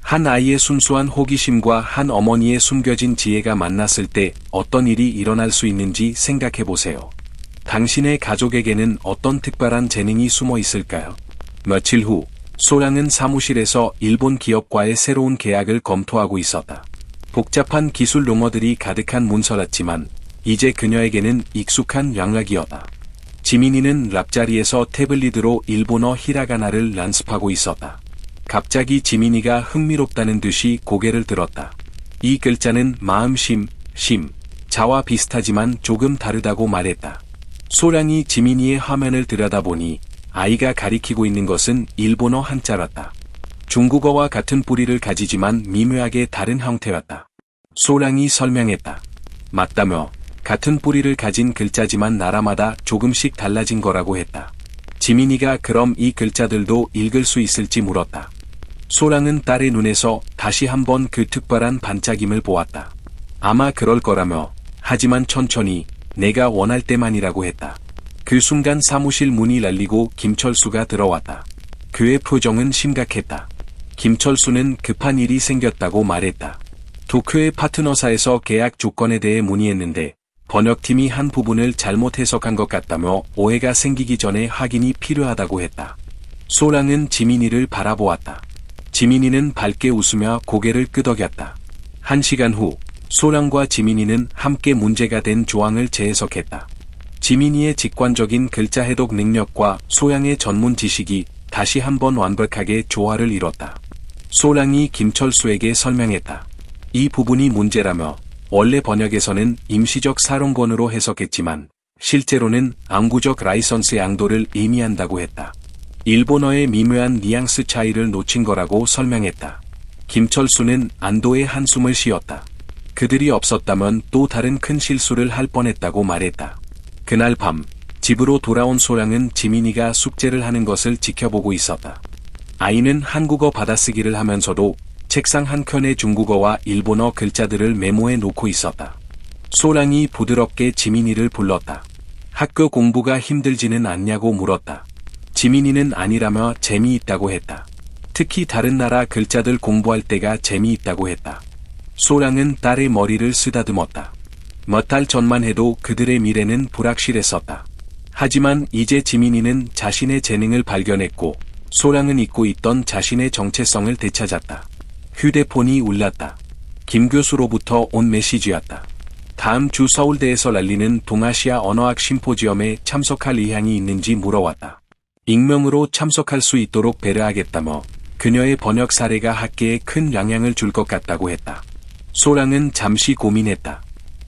한 아이의 순수한 호기심과 한 어머니의 숨겨진 지혜가 만났을 때 어떤 일이 일어날 수 있는지 생각해보세요. 당신의 가족에게는 어떤 특별한 재능이 숨어 있을까요? 며칠 후, 소량은 사무실에서 일본 기업과의 새로운 계약을 검토하고 있었다. 복잡한 기술 용어들이 가득한 문서였지만 이제 그녀에게는 익숙한 양락이었다. 지민이는 랍자리에서 태블릿으로 일본어 히라가나를 연습하고 있었다. 갑자기 지민이가 흥미롭다는 듯이 고개를 들었다. 이 글자는 마음심, 자와 비슷하지만 조금 다르다고 말했다. 소량이 지민이의 화면을 들여다보니 아이가 가리키고 있는 것은 일본어 한자였다. 중국어와 같은 뿌리를 가지지만 미묘하게 다른 형태였다. 소량이 설명했다. 맞다며 같은 뿌리를 가진 글자지만 나라마다 조금씩 달라진 거라고 했다. 지민이가 그럼 이 글자들도 읽을 수 있을지 물었다. 소랑은 딸의 눈에서 다시 한번 그 특별한 반짝임을 보았다. 아마 그럴 거라며, 하지만 천천히, 내가 원할 때만이라고 했다. 그 순간 사무실 문이 열리고 김철수가 들어왔다. 그의 표정은 심각했다. 김철수는 급한 일이 생겼다고 말했다. 도쿄의 파트너사에서 계약 조건에 대해 문의했는데 번역팀이 한 부분을 잘못 해석한 것 같다며 오해가 생기기 전에 확인이 필요하다고 했다. 소랑은 지민이를 바라보았다. 지민이는 밝게 웃으며 고개를 끄덕였다. 1시간 후 소랑과 지민이는 함께 문제가 된 조항을 재해석했다. 지민이의 직관적인 글자 해독 능력과 소랑의 전문 지식이 다시 한번 완벽하게 조화를 이뤘다. 소랑이 김철수에게 설명했다. 이 부분이 문제라며 원래 번역에서는 임시적 사롱권으로 해석했지만 실제로는 암구적 라이선스 양도를 의미한다고 했다. 일본어의 미묘한 뉘앙스 차이를 놓친 거라고 설명했다. 김철수는 안도의 한숨을 쉬었다. 그들이 없었다면 또 다른 큰 실수를 할 뻔했다고 말했다. 그날 밤 집으로 돌아온 소랑은 지민이가 숙제를 하는 것을 지켜보고 있었다. 아이는 한국어 받아쓰기를 하면서도 책상 한켠에 중국어와 일본어 글자들을 메모해 놓고 있었다. 소랑이 부드럽게 지민이를 불렀다. 학교 공부가 힘들지는 않냐고 물었다. 지민이는 아니라며 재미있다고 했다. 특히 다른 나라 글자들 공부할 때가 재미있다고 했다. 소랑은 딸의 머리를 쓰다듬었다. 몇 달 전만 해도 그들의 미래는 불확실했었다. 하지만 이제 지민이는 자신의 재능을 발견했고 소랑은 잊고 있던 자신의 정체성을 되찾았다. 휴대폰이 울렸다. 김 교수로부터 온 메시지였다. 다음 주 서울대에서 열리는 동아시아 언어학 심포지엄에 참석할 의향이 있는지 물어왔다. 익명으로 참석할 수 있도록 배려하겠다며 그녀의 번역 사례가 학계에 큰 영향을 줄 것 같다고 했다. 소랑은 잠시 고민했다.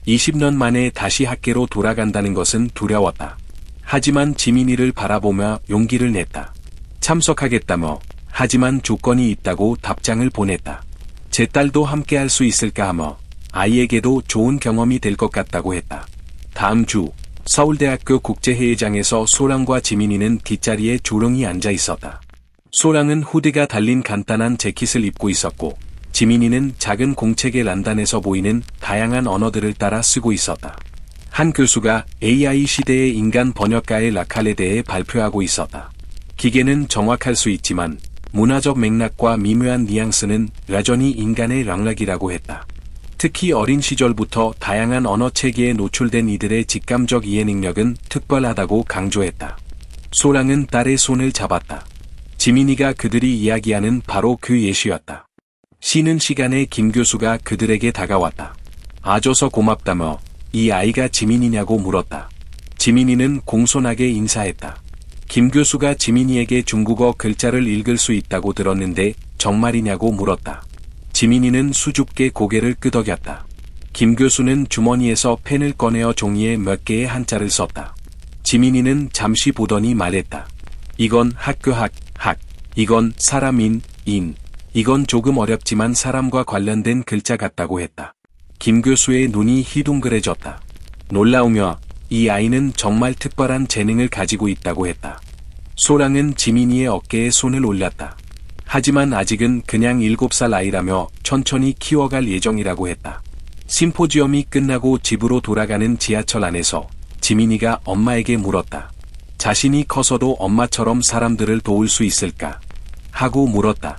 20년 만에 다시 학계로 돌아간다는 것은 두려웠다. 하지만 지민이를 바라보며 용기를 냈다. 참석하겠다며 하지만 조건이 있다고 답장을 보냈다. 제 딸도 함께 할 수 있을까 하며 아이에게도 좋은 경험이 될 것 같다고 했다. 다음 주 서울대학교 국제회의장에서 소랑과 지민이는 뒷자리에 조용히 앉아 있었다. 소랑은 후드가 달린 간단한 재킷을 입고 있었고 지민이는 작은 공책의 란단에서 보이는 다양한 언어들을 따라 쓰고 있었다. 한 교수가 AI 시대의 인간 번역가의 라칼에 대해 발표하고 있었다. 기계는 정확할 수 있지만 문화적 맥락과 미묘한 뉘앙스는 여전히 인간의 락락이라고 했다. 특히 어린 시절부터 다양한 언어 체계에 노출된 이들의 직감적 이해 능력은 특별하다고 강조했다. 소랑은 딸의 손을 잡았다. 지민이가 그들이 이야기하는 바로 그 예시였다. 쉬는 시간에 김 교수가 그들에게 다가왔다. 아줘서 고맙다며 이 아이가 지민이냐고 물었다. 지민이는 공손하게 인사했다. 김 교수가 지민이에게 중국어 글자를 읽을 수 있다고 들었는데 정말이냐고 물었다. 지민이는 수줍게 고개를 끄덕였다. 김 교수는 주머니에서 펜을 꺼내어 종이에 몇 개의 한자를 썼다. 지민이는 잠시 보더니 말했다. 이건 학교 학. 이건 사람인, 인. 이건 조금 어렵지만 사람과 관련된 글자 같다고 했다. 김 교수의 눈이 희둥그레졌다. 놀라우며 이 아이는 정말 특별한 재능을 가지고 있다고 했다. 소랑은 지민이의 어깨에 손을 올렸다. 하지만 아직은 그냥 7살 아이라며 천천히 키워갈 예정이라고 했다. 심포지엄이 끝나고 집으로 돌아가는 지하철 안에서 지민이가 엄마에게 물었다. 자신이 커서도 엄마처럼 사람들을 도울 수 있을까? 하고 물었다.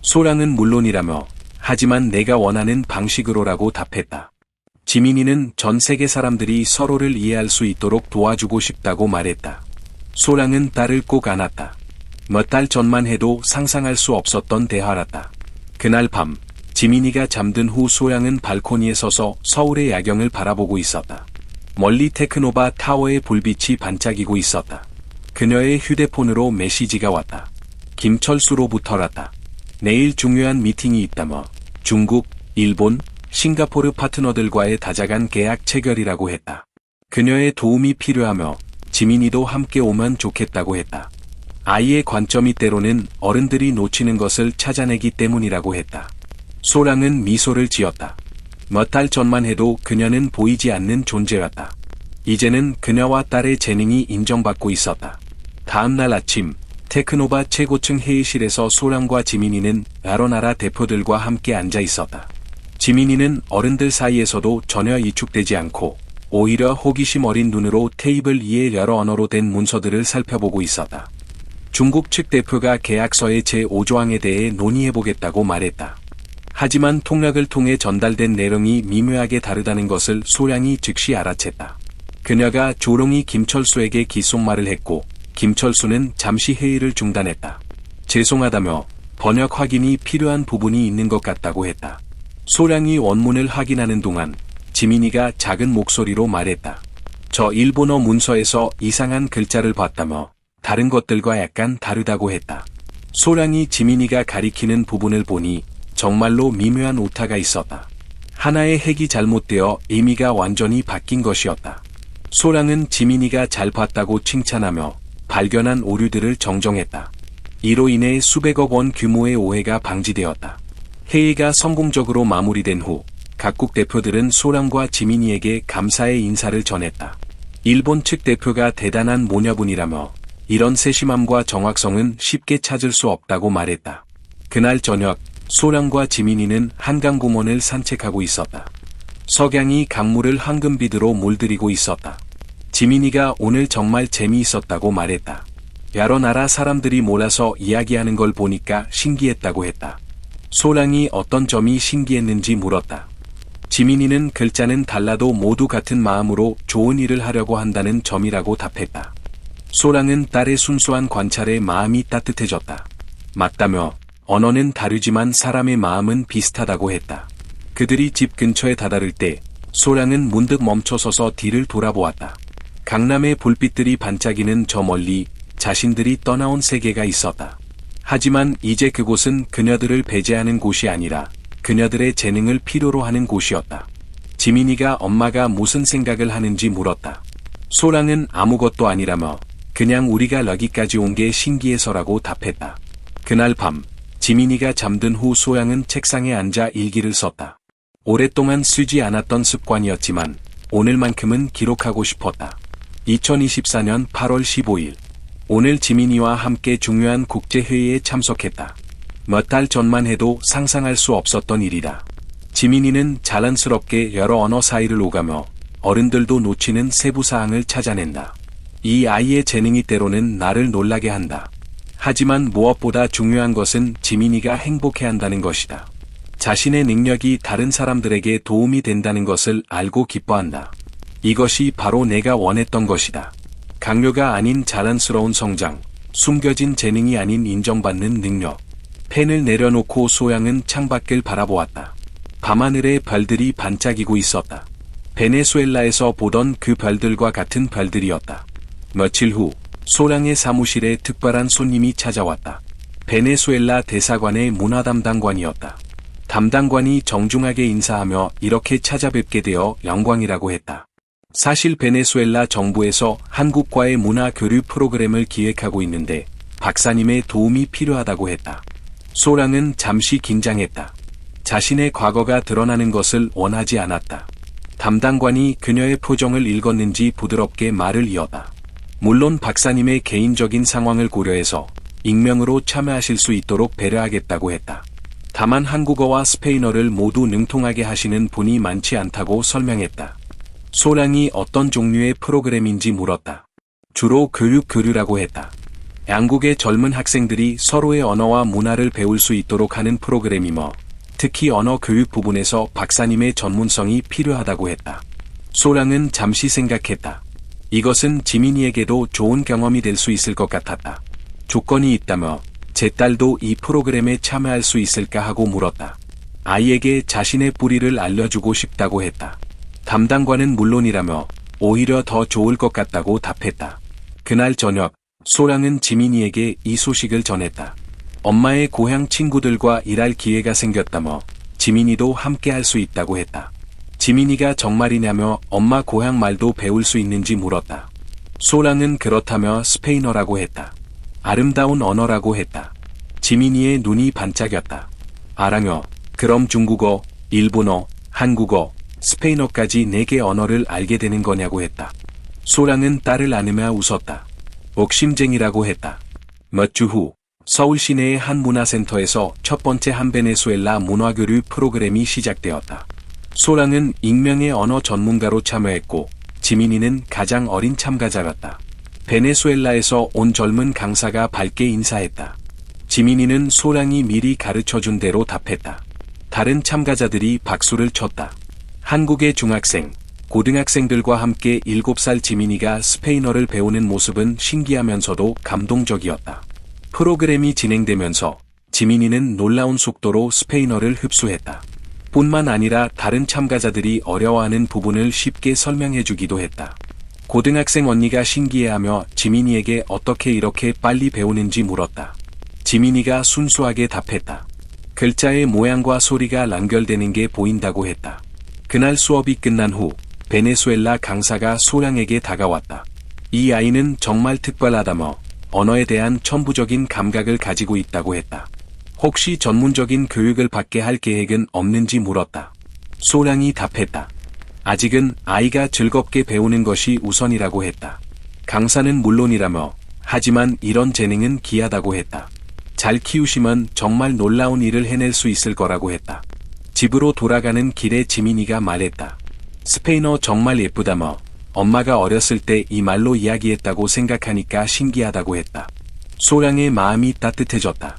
소랑은 물론이라며 하지만 내가 원하는 방식으로라고 답했다. 지민이는 전 세계 사람들이 서로를 이해할 수 있도록 도와주고 싶다고 말했다. 소랑은 딸을 꼭 안았다. 몇 달 전만 해도 상상할 수 없었던 대화랐다. 그날 밤 지민이가 잠든 후 소랑은 발코니에 서서 서울의 야경을 바라보고 있었다. 멀리 테크노바 타워의 불빛이 반짝이고 있었다. 그녀의 휴대폰으로 메시지가 왔다. 김철수로부터랐다. 내일 중요한 미팅이 있다며 중국, 일본, 싱가포르 파트너들과의 다자간 계약 체결이라고 했다. 그녀의 도움이 필요하며 지민이도 함께 오면 좋겠다고 했다. 아이의 관점이 때로는 어른들이 놓치는 것을 찾아내기 때문이라고 했다. 소랑은 미소를 지었다. 몇 달 전만 해도 그녀는 보이지 않는 존재였다. 이제는 그녀와 딸의 재능이 인정받고 있었다. 다음 날 아침, 테크노바 최고층 회의실에서 소량과 지민이는 여러 나라 대표들과 함께 앉아 있었다. 지민이는 어른들 사이에서도 전혀 이축되지 않고 오히려 호기심 어린 눈으로 테이블 위에 여러 언어로 된 문서들을 살펴보고 있었다. 중국 측 대표가 계약서의 제5조항에 대해 논의해보겠다고 말했다. 하지만 통역을 통해 전달된 내용이 미묘하게 다르다는 것을 소량이 즉시 알아챘다. 그녀가 조롱이 김철수에게 귓속말을 했고 김철수는 잠시 회의를 중단했다. 죄송하다며 번역 확인이 필요한 부분이 있는 것 같다고 했다. 소량이 원문을 확인하는 동안 지민이가 작은 목소리로 말했다. 저 일본어 문서에서 이상한 글자를 봤다며 다른 것들과 약간 다르다고 했다. 소량이 지민이가 가리키는 부분을 보니 정말로 미묘한 오타가 있었다. 하나의 핵이 잘못되어 의미가 완전히 바뀐 것이었다. 소량은 지민이가 잘 봤다고 칭찬하며 발견한 오류들을 정정했다. 이로 인해 수백억 원 규모의 오해가 방지되었다. 회의가 성공적으로 마무리된 후 각국 대표들은 소량과 지민이에게 감사의 인사를 전했다. 일본 측 대표가 대단한 모녀분이라며 이런 세심함과 정확성은 쉽게 찾을 수 없다고 말했다. 그날 저녁 소량과 지민이는 한강공원을 산책하고 있었다. 석양이 강물을 황금빛으로 물들이고 있었다. 지민이가 오늘 정말 재미있었다고 말했다. 여러 나라 사람들이 몰아서 이야기하는 걸 보니까 신기했다고 했다. 소량이 어떤 점이 신기했는지 물었다. 지민이는 글자는 달라도 모두 같은 마음으로 좋은 일을 하려고 한다는 점이라고 답했다. 소량은 딸의 순수한 관찰에 마음이 따뜻해졌다. 맞다며 언어는 다르지만 사람의 마음은 비슷하다고 했다. 그들이 집 근처에 다다를 때 소량은 문득 멈춰서서 뒤를 돌아보았다. 강남의 불빛들이 반짝이는 저 멀리 자신들이 떠나온 세계가 있었다. 하지만 이제 그곳은 그녀들을 배제하는 곳이 아니라 그녀들의 재능을 필요로 하는 곳이었다. 지민이가 엄마가 무슨 생각을 하는지 물었다. 소량은 아무것도 아니라며 그냥 우리가 여기까지 온 게 신기해서라고 답했다. 그날 밤 지민이가 잠든 후 소량은 책상에 앉아 일기를 썼다. 오랫동안 쓰지 않았던 습관이었지만 오늘만큼은 기록하고 싶었다. 2024년 8월 15일 오늘 지민이와 함께 중요한 국제회의에 참석했다. 몇 달 전만 해도 상상할 수 없었던 일이다. 지민이는 자랑스럽게 여러 언어 사이를 오가며 어른들도 놓치는 세부사항을 찾아낸다. 이 아이의 재능이 때로는 나를 놀라게 한다. 하지만 무엇보다 중요한 것은 지민이가 행복해한다는 것이다. 자신의 능력이 다른 사람들에게 도움이 된다는 것을 알고 기뻐한다. 이것이 바로 내가 원했던 것이다. 강요가 아닌 자랑스러운 성장, 숨겨진 재능이 아닌 인정받는 능력. 펜을 내려놓고 소량은 창밖을 바라보았다. 밤하늘에 별들이 반짝이고 있었다. 베네수엘라에서 보던 그 별들과 같은 별들이었다. 며칠 후 소량의 사무실에 특별한 손님이 찾아왔다. 베네수엘라 대사관의 문화담당관이었다. 담당관이 정중하게 인사하며 이렇게 찾아뵙게 되어 영광이라고 했다. 사실 베네수엘라 정부에서 한국과의 문화 교류 프로그램을 기획하고 있는데 박사님의 도움이 필요하다고 했다. 소량은 잠시 긴장했다. 자신의 과거가 드러나는 것을 원하지 않았다. 담당관이 그녀의 표정을 읽었는지 부드럽게 말을 이었다. 물론 박사님의 개인적인 상황을 고려해서 익명으로 참여하실 수 있도록 배려하겠다고 했다. 다만 한국어와 스페인어를 모두 능통하게 하시는 분이 많지 않다고 설명했다. 소량이 어떤 종류의 프로그램인지 물었다. 주로 교류라고 했다. 양국의 젊은 학생들이 서로의 언어와 문화를 배울 수 있도록 하는 프로그램이며 특히 언어 교육 부분에서 박사님의 전문성이 필요하다고 했다. 소량은 잠시 생각했다. 이것은 지민이에게도 좋은 경험이 될 수 있을 것 같았다. 조건이 있다며 제 딸도 이 프로그램에 참여할 수 있을까 하고 물었다. 아이에게 자신의 뿌리를 알려주고 싶다고 했다. 담당관은 물론이라며 오히려 더 좋을 것 같다고 답했다. 그날 저녁 소량은 지민이에게 이 소식을 전했다. 엄마의 고향 친구들과 일할 기회가 생겼다며 지민이도 함께 할 수 있다고 했다. 지민이가 정말이냐며 엄마 고향 말도 배울 수 있는지 물었다. 소량은 그렇다며 스페인어라고 했다. 아름다운 언어라고 했다. 지민이의 눈이 반짝였다. 알아요. 그럼 중국어, 일본어, 한국어, 스페인어까지 4개 언어를 알게 되는 거냐고 했다. 소랑은 딸을 안으며 웃었다. 옥심쟁이라고 했다. 몇 주 후, 서울 시내의 한 문화센터에서 첫 번째 한 베네수엘라 문화교류 프로그램이 시작되었다. 소랑은 익명의 언어 전문가로 참여했고, 지민이는 가장 어린 참가자였다. 베네수엘라에서 온 젊은 강사가 밝게 인사했다. 지민이는 소랑이 미리 가르쳐준 대로 답했다. 다른 참가자들이 박수를 쳤다. 한국의 중학생, 고등학생들과 함께 7살 지민이가 스페인어를 배우는 모습은 신기하면서도 감동적이었다. 프로그램이 진행되면서 지민이는 놀라운 속도로 스페인어를 흡수했다. 뿐만 아니라 다른 참가자들이 어려워하는 부분을 쉽게 설명해주기도 했다. 고등학생 언니가 신기해하며 지민이에게 어떻게 이렇게 빨리 배우는지 물었다. 지민이가 순수하게 답했다. 글자의 모양과 소리가 연결되는 게 보인다고 했다. 그날 수업이 끝난 후 베네수엘라 강사가 소랑에게 다가왔다. 이 아이는 정말 특별하다며 언어에 대한 천부적인 감각을 가지고 있다고 했다. 혹시 전문적인 교육을 받게 할 계획은 없는지 물었다. 소랑이 답했다. 아직은 아이가 즐겁게 배우는 것이 우선이라고 했다. 강사는 물론이라며 하지만 이런 재능은 귀하다고 했다. 잘 키우시면 정말 놀라운 일을 해낼 수 있을 거라고 했다. 집으로 돌아가는 길에 지민이가 말했다. 스페인어 정말 예쁘다며 엄마가 어렸을 때 이 말로 이야기했다고 생각하니까 신기하다고 했다. 소랑의 마음이 따뜻해졌다.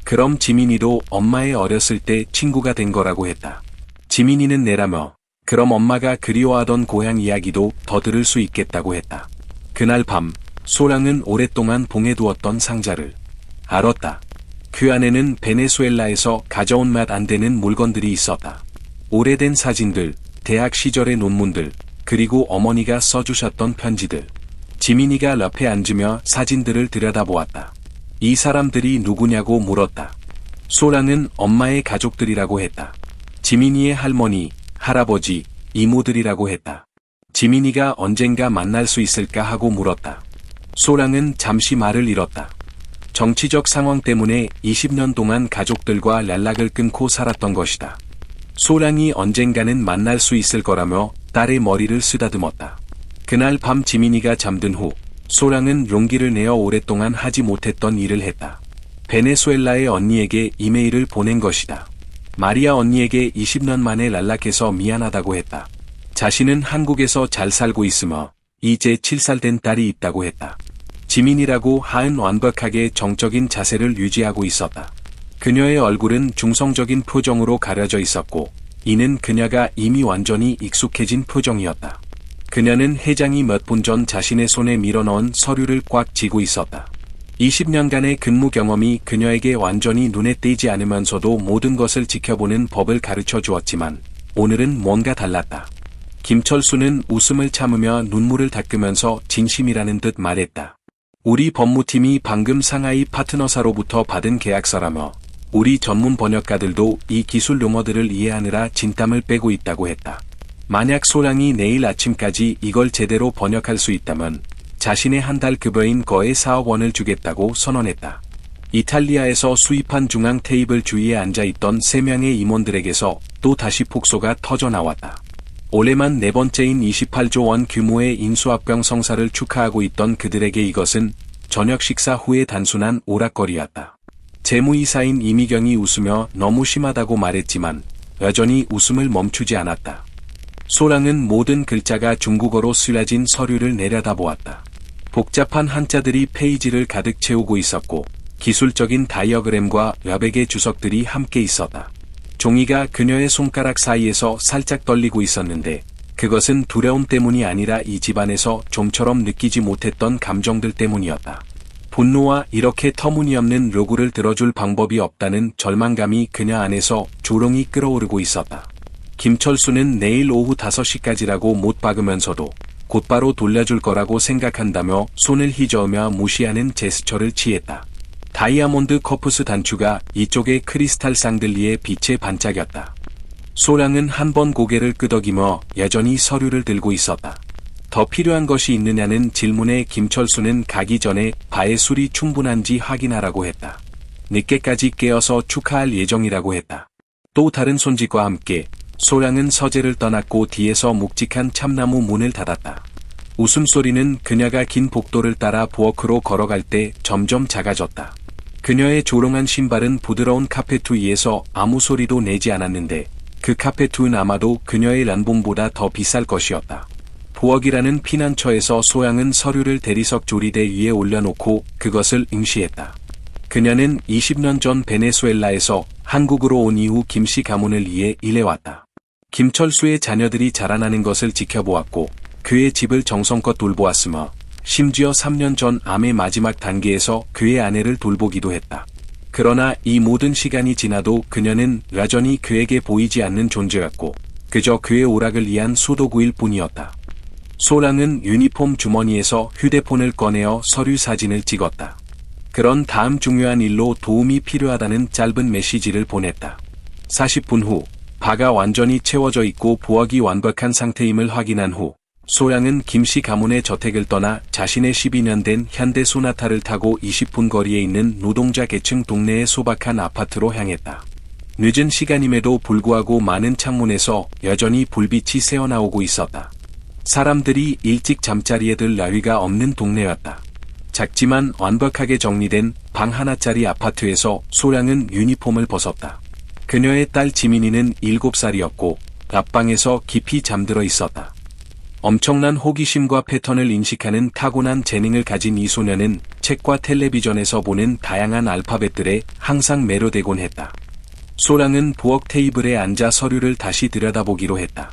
그럼 지민이도 엄마의 어렸을 때 친구가 된 거라고 했다. 지민이는 내라며 그럼 엄마가 그리워하던 고향 이야기도 더 들을 수 있겠다고 했다. 그날 밤 소랑은 오랫동안 봉해두었던 상자를 알았다. 그 안에는 베네수엘라에서 가져온 맛 안 되는 물건들이 있었다. 오래된 사진들, 대학 시절의 논문들, 그리고 어머니가 써주셨던 편지들. 지민이가 옆에 앉으며 사진들을 들여다보았다. 이 사람들이 누구냐고 물었다. 소랑은 엄마의 가족들이라고 했다. 지민이의 할머니, 할아버지, 이모들이라고 했다. 지민이가 언젠가 만날 수 있을까 하고 물었다. 소랑은 잠시 말을 잃었다. 정치적 상황 때문에 20년 동안 가족들과 연락을 끊고 살았던 것이다. 소랑이 언젠가는 만날 수 있을 거라며 딸의 머리를 쓰다듬었다. 그날 밤 지민이가 잠든 후 소랑은 용기를 내어 오랫동안 하지 못했던 일을 했다. 베네수엘라의 언니에게 이메일을 보낸 것이다. 마리아 언니에게 20년 만에 연락해서 미안하다고 했다. 자신은 한국에서 잘 살고 있으며 이제 7살 된 딸이 있다고 했다. 지민이라고 하은 완벽하게 정적인 자세를 유지하고 있었다. 그녀의 얼굴은 중성적인 표정으로 가려져 있었고 이는 그녀가 이미 완전히 익숙해진 표정이었다. 그녀는 회장이 몇 분 전 자신의 손에 밀어넣은 서류를 꽉 쥐고 있었다. 20년간의 근무 경험이 그녀에게 완전히 눈에 띄지 않으면서도 모든 것을 지켜보는 법을 가르쳐 주었지만 오늘은 뭔가 달랐다. 김철수는 웃음을 참으며 눈물을 닦으면서 진심이라는 듯 말했다. 우리 법무팀이 방금 상하이 파트너사로부터 받은 계약서라며 우리 전문 번역가들도 이 기술 용어들을 이해하느라 진땀을 빼고 있다고 했다. 만약 소랑이 내일 아침까지 이걸 제대로 번역할 수 있다면 자신의 한 달 급여인 거의 4억 원을 주겠다고 선언했다. 이탈리아에서 수입한 중앙 테이블 주위에 앉아있던 3명의 임원들에게서 또 다시 폭소가 터져 나왔다. 올해만 4번째인 28조 원 규모의 인수합병 성사를 축하하고 있던 그들에게 이것은 저녁 식사 후의 단순한 오락거리였다. 재무이사인 이미경이 웃으며 너무 심하다고 말했지만 여전히 웃음을 멈추지 않았다. 소랑은 모든 글자가 중국어로 쓰여진 서류를 내려다보았다. 복잡한 한자들이 페이지를 가득 채우고 있었고 기술적인 다이어그램과 여백의 주석들이 함께 있었다. 종이가 그녀의 손가락 사이에서 살짝 떨리고 있었는데 그것은 두려움 때문이 아니라 이 집안에서 좀처럼 느끼지 못했던 감정들 때문이었다. 분노와 이렇게 터무니없는 요구를 들어줄 방법이 없다는 절망감이 그녀 안에서 조롱이 끓어오르고 있었다. 김철수는 내일 오후 5시까지라고 못 박으면서도 곧바로 돌려줄 거라고 생각한다며 손을 휘저으며 무시하는 제스처를 취했다. 다이아몬드 커프스 단추가 이쪽의 크리스탈 쌍들리에 빛에 반짝였다. 소랑은 한 번 고개를 끄덕이며 여전히 서류를 들고 있었다. 더 필요한 것이 있느냐는 질문에 김철수는 가기 전에 바의 술이 충분한지 확인하라고 했다. 늦게까지 깨어서 축하할 예정이라고 했다. 또 다른 손짓과 함께 소량은 서재를 떠났고 뒤에서 묵직한 참나무 문을 닫았다. 웃음소리는 그녀가 긴 복도를 따라 부엌으로 걸어갈 때 점점 작아졌다. 그녀의 조롱한 신발은 부드러운 카페트 위에서 아무 소리도 내지 않았는데 그 카페트는 아마도 그녀의 란봉보다 더 비쌀 것이었다. 부엌이라는 피난처에서 소양은 서류를 대리석 조리대 위에 올려놓고 그것을 응시했다. 그녀는 20년 전 베네수엘라에서 한국으로 온 이후 김씨 가문을 위해 일해왔다. 김철수의 자녀들이 자라나는 것을 지켜보았고 그의 집을 정성껏 돌보았으며 심지어 3년 전 암의 마지막 단계에서 그의 아내를 돌보기도 했다. 그러나 이 모든 시간이 지나도 그녀는 여전히 그에게 보이지 않는 존재였고 그저 그의 오락을 위한 소도구일 뿐이었다. 소랑은 유니폼 주머니에서 휴대폰을 꺼내어 서류 사진을 찍었다. 그런 다음 중요한 일로 도움이 필요하다는 짧은 메시지를 보냈다. 40분 후 바가 완전히 채워져 있고 부엌이 완벽한 상태임을 확인한 후 소양은 김씨 가문의 저택을 떠나 자신의 12년 된 현대 소나타를 타고 20분 거리에 있는 노동자 계층 동네의 소박한 아파트로 향했다. 늦은 시간임에도 불구하고 많은 창문에서 여전히 불빛이 새어나오고 있었다. 사람들이 일찍 잠자리에 들 나위가 없는 동네였다. 작지만 완벽하게 정리된 방 하나짜리 아파트에서 소량은 유니폼을 벗었다. 그녀의 딸 지민이는 7살이었고 앞방에서 깊이 잠들어 있었다. 엄청난 호기심과 패턴을 인식하는 타고난 재능을 가진 이 소녀는 책과 텔레비전에서 보는 다양한 알파벳들에 항상 매료되곤 했다. 소량은 부엌 테이블에 앉아 서류를 다시 들여다보기로 했다.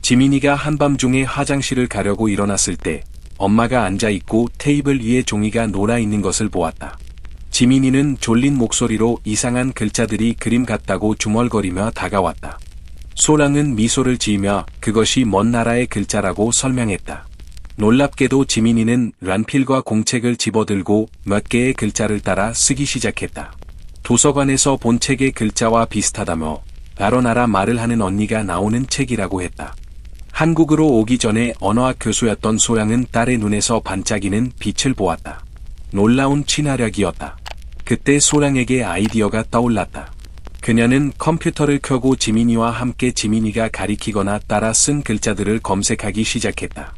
지민이가 한밤중에 화장실을 가려고 일어났을 때 엄마가 앉아있고 테이블 위에 종이가 놀아있는 것을 보았다. 지민이는 졸린 목소리로 이상한 글자들이 그림 같다고 중얼거리며 다가왔다. 소랑은 미소를 지으며 그것이 먼 나라의 글자라고 설명했다. 놀랍게도 지민이는 란필과 공책을 집어들고 몇 개의 글자를 따라 쓰기 시작했다. 도서관에서 본 책의 글자와 비슷하다며 바로 나라 말을 하는 언니가 나오는 책이라고 했다. 한국으로 오기 전에 언어학 교수였던 소양은 딸의 눈에서 반짝이는 빛을 보았다. 놀라운 친화력이었다. 그때 소량에게 아이디어가 떠올랐다. 그녀는 컴퓨터를 켜고 지민이와 함께 지민이가 가리키거나 따라 쓴 글자들을 검색하기 시작했다.